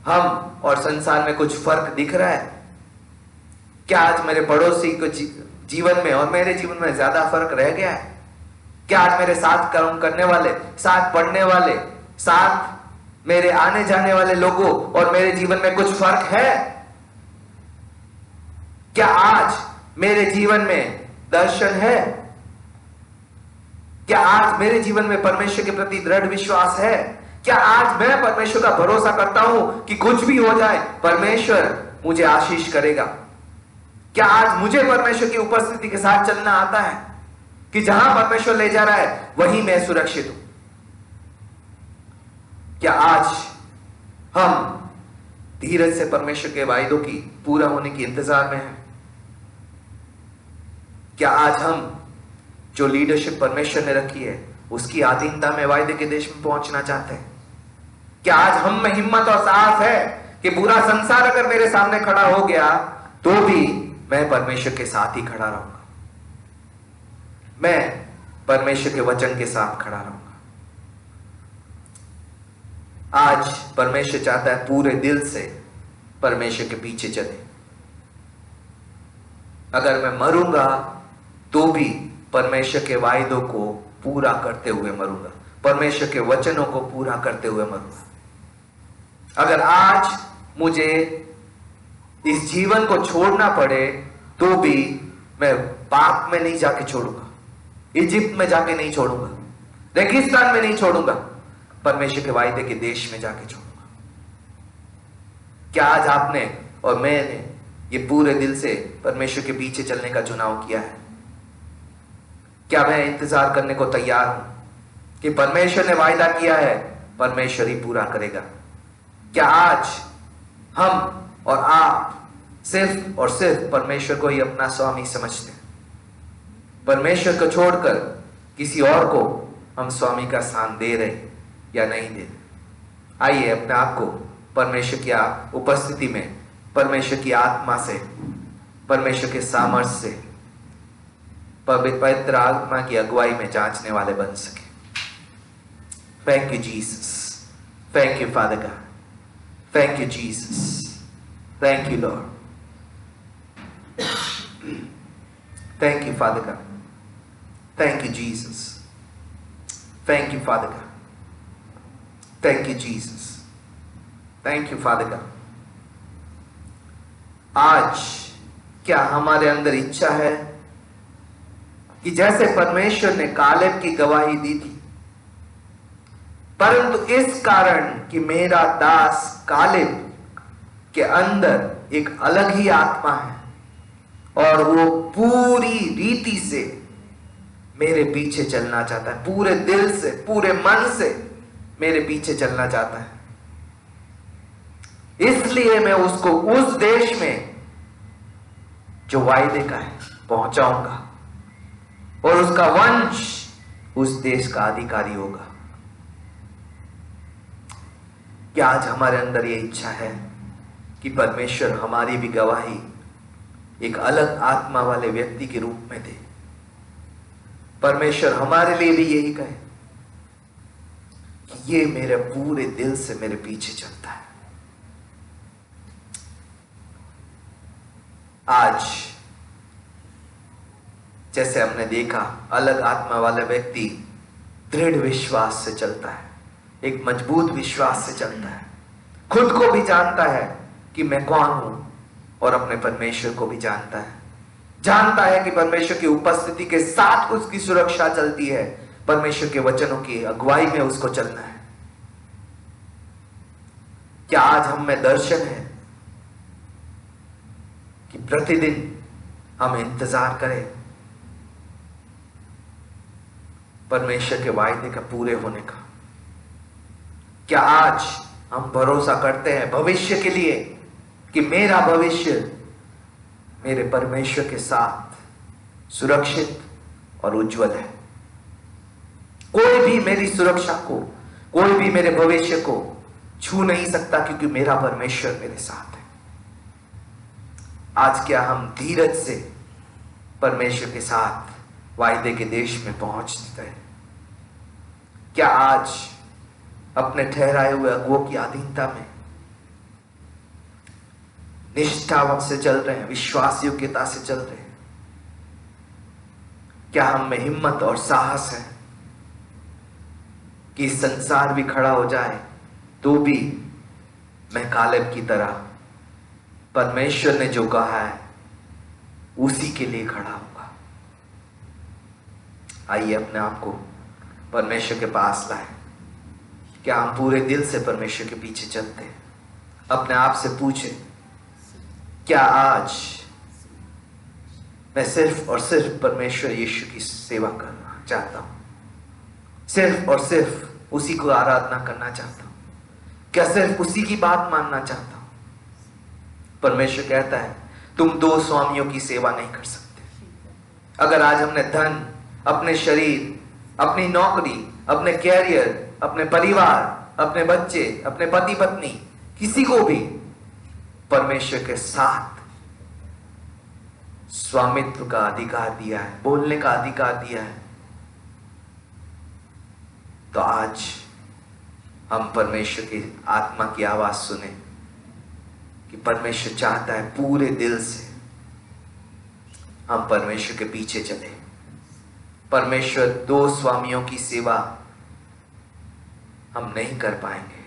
हम और संसार में कुछ फर्क दिख रहा है? क्या आज मेरे पड़ोसी को जीवन में और मेरे जीवन में ज्यादा फर्क रह गया है? क्या आज मेरे साथ काम करने वाले, साथ पढ़ने वाले, साथ मेरे आने जाने वाले लोगों और मेरे जीवन में कुछ फर्क है? क्या आज मेरे जीवन में दर्शन है? क्या आज मेरे जीवन में परमेश्वर के प्रति दृढ़ विश्वास है? क्या आज मैं परमेश्वर का भरोसा करता हूं कि कुछ भी हो जाए परमेश्वर मुझे आशीष करेगा? क्या आज मुझे परमेश्वर की उपस्थिति के साथ चलना आता है कि जहां परमेश्वर ले जा रहा है वहीं मैं सुरक्षित हूं? क्या आज हम धीरज से परमेश्वर के वायदों की पूरा होने की इंतजार में हैं? क्या आज हम जो लीडरशिप परमेश्वर ने रखी है उसकी अधीनता में वायदे के देश में पहुंचना चाहते हैं? क्या आज हम में हिम्मत और साहस है कि पूरा संसार अगर मेरे सामने खड़ा हो गया तो भी मैं परमेश्वर के साथ ही खड़ा रहूंगा, मैं परमेश्वर के वचन के साथ खड़ा रहूंगा? आज परमेश्वर चाहता है पूरे दिल से परमेश्वर के पीछे चले। अगर मैं मरूंगा तो भी परमेश्वर के वायदों को पूरा करते हुए मरूंगा, परमेश्वर के वचनों को पूरा करते हुए मरूंगा। अगर आज मुझे इस जीवन को छोड़ना पड़े तो भी मैं पाक में नहीं जाके छोड़ूंगा, इजिप्ट में जाके नहीं छोड़ूंगा, रेगिस्तान में नहीं छोड़ूंगा, परमेश्वर के वायदे के देश में जाके छोड़ूंगा। क्या आज आपने और मैंने ये पूरे दिल से परमेश्वर के पीछे चलने का चुनाव किया है? क्या मैं इंतजार करने को तैयार हूं कि परमेश्वर ने वायदा किया है, परमेश्वर ही पूरा करेगा? क्या आज हम और आप सिर्फ और सिर्फ परमेश्वर को ही अपना स्वामी समझते हैं? परमेश्वर को छोड़कर किसी और को हम स्वामी का स्थान दे रहे या नहीं दे रहे? आइए अपने आप को परमेश्वर की उपस्थिति में, परमेश्वर की आत्मा से, परमेश्वर के सामर्थ्य से, पवित्र आत्मा की अगुवाई में जांचने वाले बन सके। Thank you Jesus, thank you father God, thank you Jesus, thank you Lord, thank you father God, thank you Jesus, thank you father God, thank you Jesus, thank you father God. आज क्या हमारे अंदर इच्छा है कि जैसे परमेश्वर ने कालेब की गवाही दी थी, परंतु इस कारण कि मेरा दास कालेब के अंदर एक अलग ही आत्मा है और वो पूरी रीति से मेरे पीछे चलना चाहता है, पूरे दिल से, पूरे मन से मेरे पीछे चलना चाहता है, इसलिए मैं उसको उस देश में जो वायदे का है पहुंचाऊंगा और उसका वंश उस देश का अधिकारी होगा। क्या आज हमारे अंदर ये इच्छा है कि परमेश्वर हमारी भी गवाही एक अलग आत्मा वाले व्यक्ति के रूप में दे? परमेश्वर हमारे लिए भी यही कहे कि ये मेरे पूरे दिल से मेरे पीछे चलता है। आज जैसे हमने देखा, अलग आत्मा वाला व्यक्ति दृढ़ विश्वास से चलता है, एक मजबूत विश्वास से चलता है, खुद को भी जानता है कि मैं कौन हूं और अपने परमेश्वर को भी जानता है कि परमेश्वर की उपस्थिति के साथ उसकी सुरक्षा चलती है, परमेश्वर के वचनों की अगुवाई में उसको चलना है। क्या आज हम में दर्शन है कि प्रतिदिन हम इंतजार करें परमेश्वर के वायदे का पूरे होने का? क्या आज हम भरोसा करते हैं भविष्य के लिए कि मेरा भविष्य मेरे परमेश्वर के साथ सुरक्षित और उज्जवल है? कोई भी मेरी सुरक्षा को, कोई भी मेरे भविष्य को छू नहीं सकता, क्योंकि मेरा परमेश्वर मेरे साथ है। आज क्या हम धीरज से परमेश्वर के साथ वायदे के देश में पहुंचते हैं? क्या आज अपने ठहराए हुए अगुओं की अधीनता में निष्ठा से चल रहे हैं, विश्वास योग्यता से चल रहे हैं? क्या हम में हिम्मत और साहस है कि संसार भी खड़ा हो जाए तो भी मैं कालेब की तरह परमेश्वर ने जो कहा है उसी के लिए खड़ा होगा? आइए अपने आप को परमेश्वर के पास लाएं। क्या हम पूरे दिल से परमेश्वर के पीछे चलते हैं? अपने आप से पूछें, क्या आज मैं सिर्फ और सिर्फ परमेश्वर यीशु की सेवा करना चाहता हूं? सिर्फ और सिर्फ उसी को आराधना करना चाहता हूं? क्या सिर्फ उसी की बात मानना चाहता हूं? परमेश्वर कहता है तुम दो स्वामियों की सेवा नहीं कर सकते। अगर आज हमने धन, अपने शरीर, अपनी नौकरी, अपने कैरियर, अपने परिवार, अपने बच्चे, अपने पति पत्नी, किसी को भी परमेश्वर के साथ स्वामित्व का अधिकार दिया है, बोलने का अधिकार दिया है, तो आज हम परमेश्वर की आत्मा की आवाज सुने कि परमेश्वर चाहता है पूरे दिल से हम परमेश्वर के पीछे चले। परमेश्वर दो स्वामियों की सेवा हम नहीं कर पाएंगे।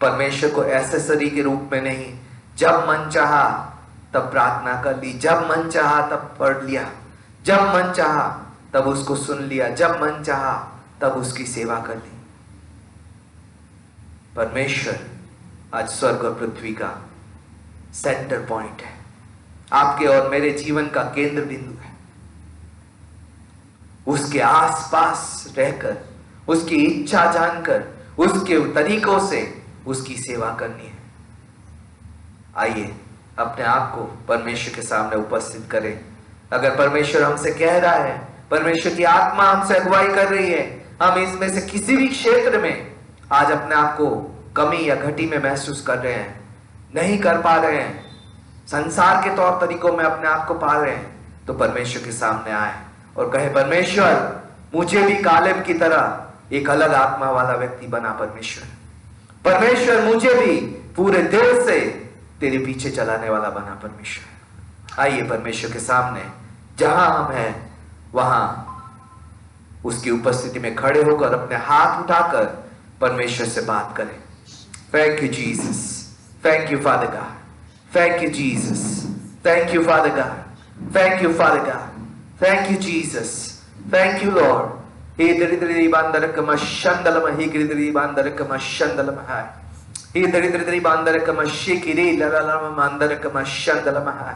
परमेश्वर को एसेसरी के रूप में नहीं, जब मन चाहा तब प्रार्थना कर ली, जब मन चाहा तब पढ़ लिया, जब मन चाहा तब उसको सुन लिया, जब मन चाहा तब उसकी सेवा कर ली। परमेश्वर आज स्वर्ग और पृथ्वी का सेंटर पॉइंट है, आपके और मेरे जीवन का केंद्र बिंदु है। उसके आसपास रहकर, उसकी इच्छा जानकर, उसके तरीकों से उसकी सेवा करनी है। आइए अपने आप को परमेश्वर के सामने उपस्थित करें। अगर परमेश्वर हमसे कह रहा है, परमेश्वर की आत्मा हमसे अगुवाई कर रही है, हम इसमें से किसी भी क्षेत्र में आज अपने आप को कमी या घटी में महसूस कर रहे हैं, नहीं कर पा रहे हैं, संसार के तौर तरीकों में अपने आप को पा रहे हैं, तो परमेश्वर के सामने आए और कहे, परमेश्वर मुझे भी कालेब की तरह एक अलग आत्मा वाला व्यक्ति बना। परमेश्वर मुझे भी पूरे दिल से तेरे पीछे चलाने वाला बना। परमेश्वर, आइए परमेश्वर के सामने जहां हम हैं वहां उसकी उपस्थिति में खड़े होकर अपने हाथ उठाकर परमेश्वर से बात करें। Thank you Jesus, thank you father God, thank you Jesus, thank you father God, thank you father God, thank you Jesus, thank you Lord. हे दरिद्री बांदर कमशंदलम, हे गिरिद्री बांदर कमशंदलम है, हे दरिद्री बांदर कमशिकिरी लललम मांदर कमशंदलम है,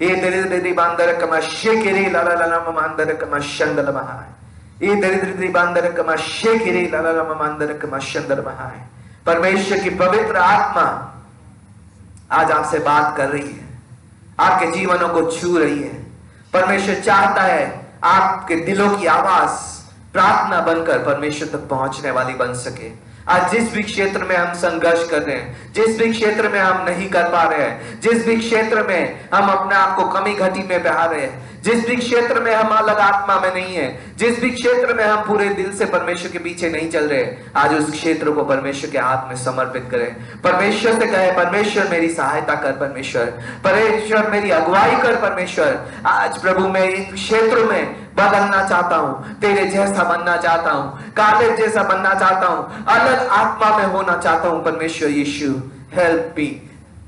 हे दरिद्री बांदर कमशिकिरी लललम मांदर कमशंदलम है, हे दरिद्री बांदर कमशिकिरी लललम मांदर कमशंदलम है। परमेश्वर की पवित्र आत्मा आज आपसे बात कर रही है, आपके जीवनों को छू रही है। परमेश्वर चाहता है आपके दिलों की आवाज प्रार्थना बनकर परमेश्वर तक पहुंचने वाली बन सके। आज जिस भी क्षेत्र में हम संघर्ष कर रहे हैं, जिस भी क्षेत्र में हम नहीं कर पा रहे हैं, जिस भी क्षेत्र में हम अपने आप को कमी घटी में बहा रहे हैं, जिस भी क्षेत्र में हम अलग आत्मा में नहीं है, जिस भी क्षेत्र में हम पूरे दिल से परमेश्वर के पीछे नहीं चल रहे, आज उस क्षेत्र को परमेश्वर के हाथ में समर्पित करें। परमेश्वर से कहे, परमेश्वर मेरी सहायता कर, परमेश्वर मेरी अगुवाई कर। परमेश्वर आज प्रभु मैं इन क्षेत्रों में बदलना चाहता हूं, तेरे जैसा बनना चाहता हूं, कालेब जैसा बनना चाहता हूं, अलग आत्मा में होना चाहता हूं। परमेश्वर यीशु हेल्प मी,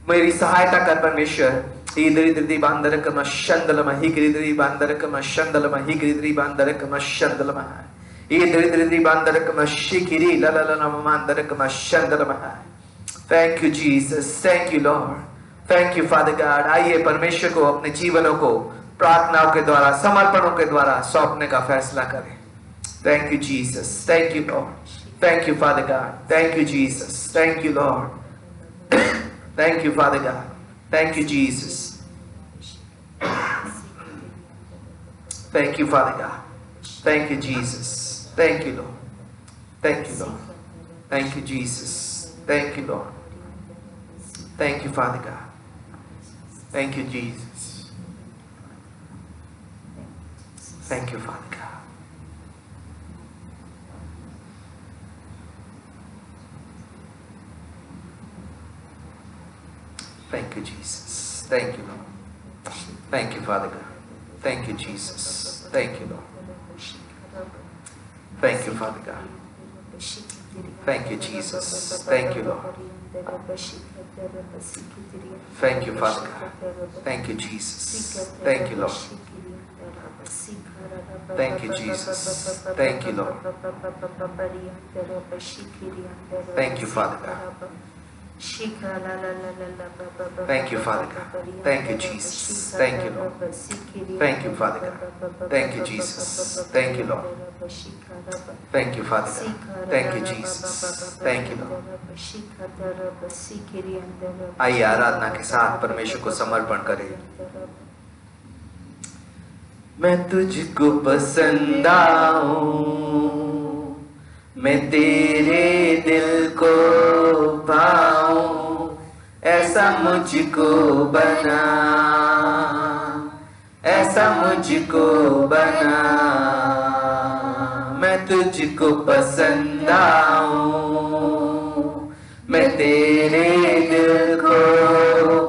मेरी सहायता कर। परमेश्वर दरिद्री बांदर कमशंदलम, ही गिरिद्री बांदर कमशंदलम, ही गिरिद्री बांदर कमशंदलम, ये दरिद्री बांदर कमशिकिरी लललम मांदर कमशंदलम। Thank you Jesus, thank you Lord, thank you father God. आइए परमेश्वर को अपने जीवनों को प्रार्थनाओं के द्वारा, समर्पणों के द्वारा सौंपने का फैसला करें। Thank you Jesus, thank you Lord, thank you father God, thank you Jesus, thank you Lord, thank you father God, thank you Jesus, thank you father God, thank you Jesus, thank you Lord, thank you Lord, thank you Jesus, thank you Lord, thank you father God, thank you Jesus, thank you Father God, thank you Jesus, thank you Lord, thank you Father God, thank you Jesus, thank you Lord, thank you Father God, thank you Jesus, thank you Lord, thank you Father God, thank you Jesus, thank you Lord, thank you Jesus, thank you Lord, thank you Father God, thank you Father God, thank you Jesus, thank you Lord, thank you Father God, thank you Jesus, thank you Lord, thank you Father God, thank you Jesus, thank you Lord। आइए आराधना के साथ परमेश्वर को समर्पण करें। मैं तुझको पसंद आऊं, मैं तेरे दिल को पाऊं, ऐसा मुझको बना, ऐसा मुझको बना। मैं तुझको पसंद आऊं, मैं तेरे दिल को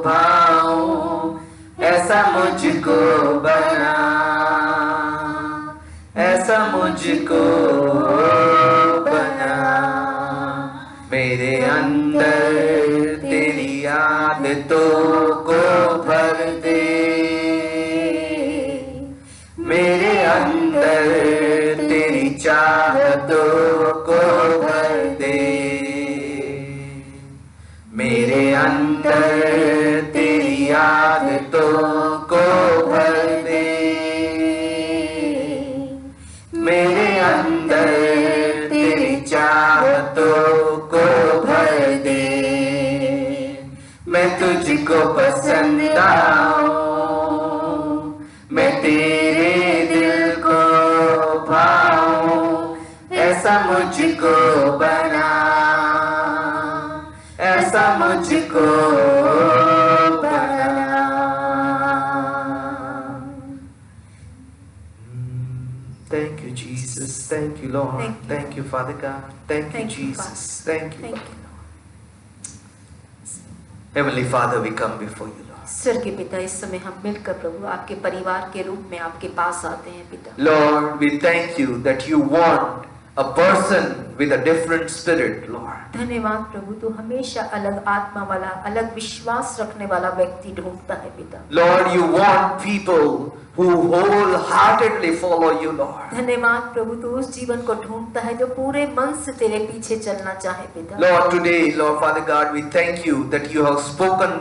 पाऊं, ऐसा मुझको बना, ऐसा मुझको बना। मेरे अंदर तेरी आदतों को भर चाहतों को भर दे, मेरे अंदर तेरी चाहतों को भर दे, मैं तुझको पसंद आऊं, मैं तेरे दिल को भाऊं, ऐसा मुझको बना, ऐसा मुझको बना। Thank you, Jesus. Thank you, Lord. Thank you, Father God. Thank you, Jesus. Thank you. Heavenly Father, we come before you, Lord. स्वर्ग के पिता, इस समय हम मिलकर प्रभु आपके परिवार के रूप में आपके पास आते हैं पिता। Lord, we thank you that you want a person with a different spirit, Lord. धन्यवाद प्रभु, तू हमेशा अलग आत्मा वाला, अलग विश्वास रखने वाला व्यक्ति ढूंढता है पिता। Lord, you want people who wholeheartedly follow you, Lord. धन्यवाद प्रभु, तू उस जीवन को ढूंढता है जो पूरे मन से तेरे पीछे चलना चाहे पिता। Lord, today, Lord Father God, we thank you that you have spoken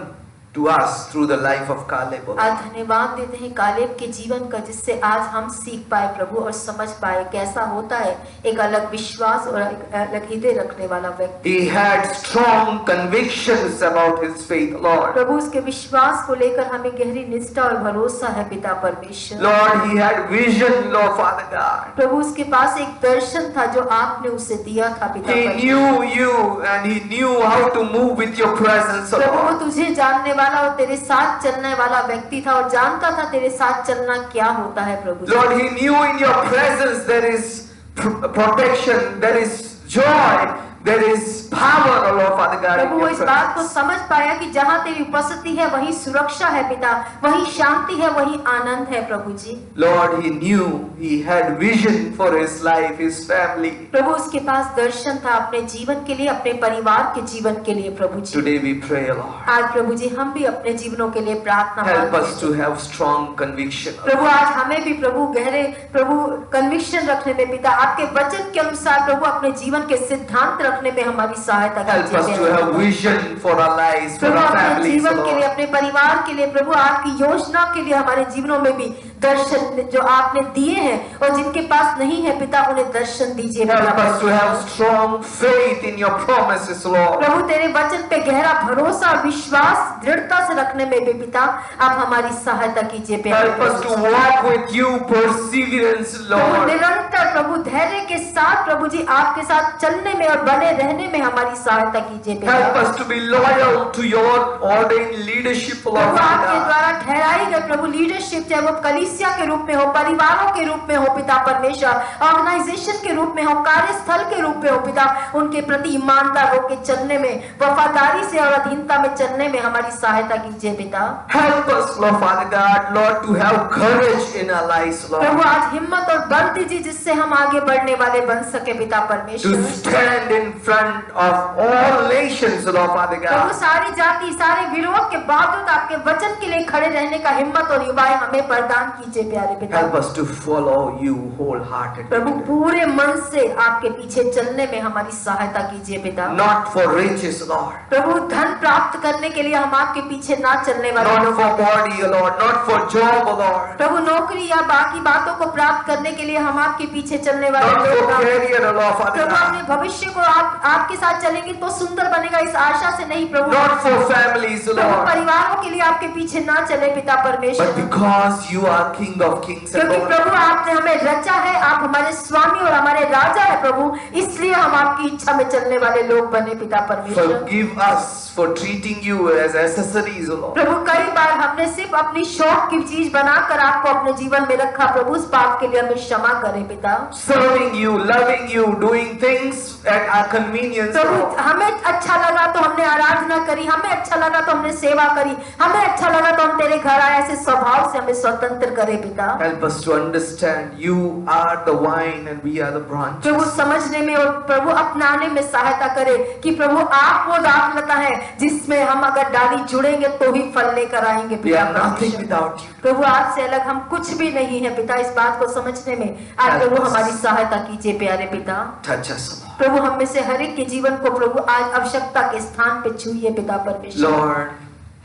to us through the life of Caleb. आज धन्यवाद देते हैं कालेब के जीवन का, जिससे आज हम सीख पाए प्रभु और समझ पाए कैसा होता है एक अलग विश्वास और एक अलग हृदय रखने वाला व्यक्ति। He had strong convictions about his faith, Lord. प्रभु उसके विश्वास को लेकर हमें गहरी निष्ठा और भरोसा है पिता परमेश्वर। Lord, he had vision, Lord Father God. प्रभु उसके पास एक दर्शन था जो आपने उसे दिया था पिता He परमेश्वर। knew you and he knew how to move with your presence, प्रभु वो Lord. तुझे जानने वाला और तेरे साथ चलने वाला व्यक्ति था और जानता था तेरे साथ चलना क्या होता है प्रभु। Lord, he knew in your presence there is protection, there is joy, there is power, oh Lord Father God. Prabhu In वो your इस बात को presence. समझ पाया कि जहाँ तेरी उपस्थिति है वही सुरक्षा है पिता, वही शांति है, वही आनंद है प्रभु जी। Lord, he knew, he had vision for his life, his family. प्रभु उसके पास दर्शन था अपने जीवन के लिए, अपने परिवार के जीवन के लिए प्रभु जी। Today we pray, Lord. आज प्रभु जी हम भी अपने जीवनों के लिए प्रार्थना Help मांगते us to have strong conviction. प्रभु आज हमें भी प्रभु गहरे प्रभु कन्विक्शन रखने में पिता, आपके वचन के अनुसार प्रभु अपने जीवन के सिद्धांत रखने में हमारी सहायता Help us to कीजिए have vision for our lives, for Prabhu our अपने families, जीवन के लिए, Lord. अपने परिवार के लिए प्रभु आपकी योजना के लिए हमारे जीवनों में भी दर्शन जो आपने दिए हैं और जिनके पास नहीं है पिता उन्हें दर्शन दीजिए Help us to have strong faith in your promises, Lord. प्रभु तेरे वचन पे गहरा भरोसा और विश्वास दृढ़ता से रखने में भी पिता आप हमारी सहायता कीजिए Help us to walk with you, perseverance, Prabhu Lord. निरंतर प्रभु धैर्य के साथ प्रभु जी आपके साथ चलने में और बने रहने में हमारी सहायता कीजिए Help पिता us to be loyal to your ordained leadership, Lord. प्रभु आपके Father. द्वारा ठहराई गई प्रभु लीडरशिप, चाहे वो कलीसिया के रूप में हो, परिवारों के रूप में हो पिता परमेश्वर, ऑर्गेनाइजेशन के रूप में हो, कार्यस्थल के रूप में हो पिता, उनके प्रति ईमानदार होकर चलने में, वफादारी से और अधीनता में चलने में हमारी सहायता कीजिए पिता। Help us, Lord Father God, Lord, to have courage in our lives, Prabhu Lord. आज हिम्मत और बल दीजिए जिससे हम आगे बढ़ने वाले बन सके पिता To परमेश्वर। stand in front of all nations, Lord Father Prabhu God. सारी जाति सारे विरोध के बावजूद आपके वचन के लिए खड़े रहने का हिम्मत और युवाएं हमें प्रदान कीजिए प्यारे पिता। Help us to follow you wholeheartedly. प्रभु पूरे मन से आपके पीछे चलने में हमारी सहायता कीजिए पिता। Not for riches, Lord. प्रभु धन प्राप्त करने के लिए हम आपके पीछे ना चलने वाले Not लोग for हैं। body, Lord. Not for job, Lord. प्रभु नौकरी या बाकी बातों को प्राप्त करने के लिए हम आपके पीछे चलने वाले Not लोग for हैं। career, Lord Father प्रभु अपने God. भविष्य को आपके साथ चलेंगे तो सुंदर बनेगा इस आशा से नहीं प्रभु। Not for families, Prabhu Lord. परिवारों के लिए आपके पीछे ना चले पिता But परमेश्वर, because you are King of Kings and क्योंकि Lord. प्रभु आपने हमें रचा है, आप हमारे स्वामी और हमारे राजा है प्रभु, इसलिए हम आपकी इच्छा में चलने वाले लोग बने पिता परमेश्वर। Forgive us for treating you as accessories, Lord. प्रभु कई बार हमने सिर्फ अपनी शौक की चीज बनाकर आपको अपने जीवन में रखा प्रभु, उस पाप के लिए हमें क्षमा करें पिता। Serving you, loving you, doing things at our convenience, Prabhu Lord. हमें अच्छा लगा तो हमने आराधना करी, हमें अच्छा लगा तो हमने सेवा करी, हमें अच्छा लगा तो हम तेरे घर आए, ऐसे स्वभाव से हमें स्वतंत्र करे पिता। Help us to understand you are the vine and we are the branches. प्रभु समझने में और प्रभु अपनाने में सहायता करे कि प्रभु आप वो दाखलता है जिसमें हम अगर डाली जुड़ेंगे तो ही फल लेकर आएंगे We पिता are nothing परमेश्वर। without you. प्रभु आपसे अलग हम कुछ भी नहीं है पिता, इस बात को समझने में आज प्रभु हमारी सहायता कीजिए प्यारे पिता। Touch us, Lord. प्रभु हम में से हर एक के जीवन को प्रभु आज आवश्यकता के स्थान पे छूइए पिता परमेश्वर। Lord,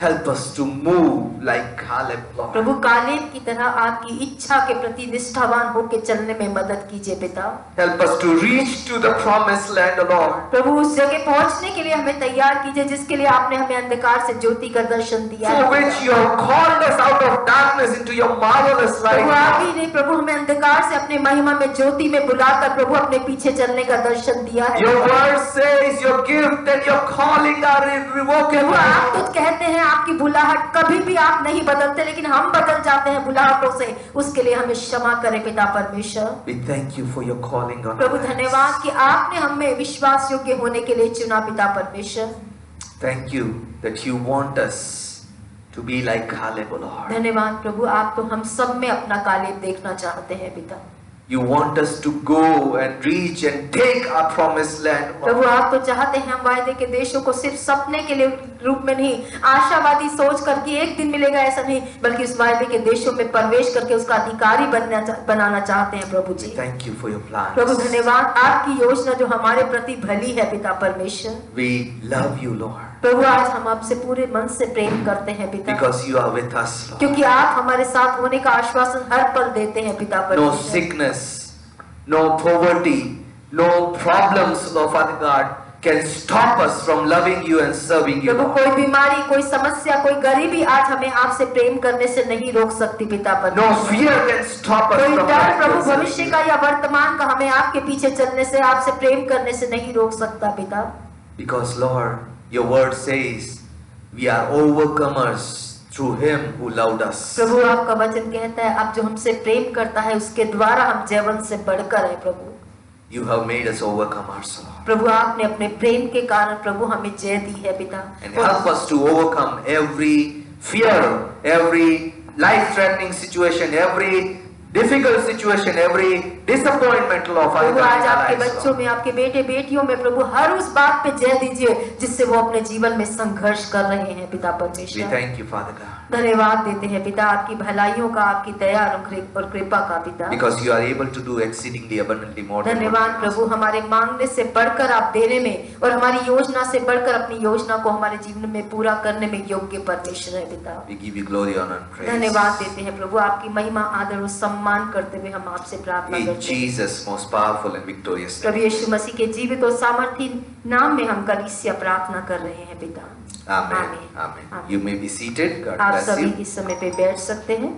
Help us to move like Caleb, Lord. Prabhu Caleb की तरह आपकी इच्छा के प्रति निष्ठावान होकर चलने में मदद कीजिए पिता। Help us to reach to the promised land, Lord. प्रभु उस जगह पहुंचने के लिए हमें तैयार कीजिए जिसके लिए आपने हमें अंधकार से ज्योति का दर्शन दिया For है। which you have called us out of darkness into your marvelous light. प्रभु आप ही ने प्रभु हमें अंधकार से अपने महिमा में ज्योति में बुलाकर प्रभु अपने पीछे चलने का दर्शन दिया है। Your word says your gift and your calling are irrevocable. प्रभु आप तो कहते हैं आपकी बुलाहट कभी भी आप नहीं बदलते, लेकिन हम बदल जाते हैं बुलाहटों से। उसके लिए हमें क्षमा करें पिता परमेश्वर। We thank you for your calling on Prabhu our lives. धन्यवाद कि आपने हमें विश्वास योग्य होने के लिए चुना पिता परमेश्वर। Thank you that you want us to be like Caleb, Lord. धन्यवाद प्रभु, आप तो हम सब में अपना कालेब देखना चाहते हैं पिता। You want us to go and reach and take our promised land. प्रभु आप तो चाहते हैं हम वायदे के देशों को सिर्फ सपने के लिए रूप में नहीं, आशावादी सोच करके एक दिन मिलेगा ऐसा नहीं, बल्कि उस वायदे के देशों में प्रवेश करके उसका अधिकारी बनाना चाहते हैं प्रभु जी। Thank you for your plan. प्रभु धन्यवाद आपकी योजना जो हमारे प्रति भली है पिता परमेश्वर। We love you, Lord, प्रभु आज हम आपसे पूरे मन से प्रेम करते हैं पिता, because you are with us, Lord. क्योंकि आप हमारे साथ होने का आश्वासन हर पल देते हैं पिता No परमेश्वर। sickness, no poverty, no problems, Lord Father God, can stop us from loving you and serving you, Prabhu Lord. कोई बीमारी, कोई समस्या, कोई गरीबी आज हमें आपसे प्रेम करने से नहीं रोक सकती पिता No परमेश्वर। fear can stop us कोई from डर loving Prabhu you and serving भविष्य you. का या वर्तमान का हमें आपके पीछे चलने से, आपसे प्रेम करने से नहीं रोक सकता पिता। Because Lord, your word says we are overcomers through him who loved us. प्रभु आपका वचन कहता है अब जो हमसे प्रेम करता है उसके द्वारा हम जीवन से बढ़कर है प्रभु। You have made us overcomers, Lord. प्रभु आपने अपने प्रेम के कारण प्रभु हमें जय दी है पिता। And help us to overcome every fear, every life-threatening situation, every difficult situation, every disappointment, Lord Father Prabhu God, आज in our आपके lives, बच्चों Lord. में, आपके बेटे बेटियों में प्रभु हर उस बात पे जय दीजिए जिससे वो अपने जीवन में संघर्ष कर रहे हैं पिता We परमेश्वर। thank you, Father God, धन्यवाद देते हैं पिता आपकी भलाइयों का, आपकी दया और कृपा का पिता। because you are able to do exceedingly abundantly more than what धन्यवाद we ask. प्रभु हमारे मांगने से बढ़कर आप देने में और हमारी योजना से बढ़कर अपनी योजना को हमारे जीवन में पूरा करने में योग्य परमेश्वर है पिता। We give you glory, honor, and praise. धन्यवाद देते हैं प्रभु, आपकी महिमा आदर और सम्मान करते हुए हम आपसे प्रार्थना In करते हैं Jesus' most powerful and victorious Prabhu name. यीशु मसीह के जीवित और सामर्थी नाम में हम कलीसिया प्रार्थना कर रहे हैं पिता। Amen. Amen. Amen. You may be seated. God आप bless सभी you. इस समय पे बैठ सकते हैं।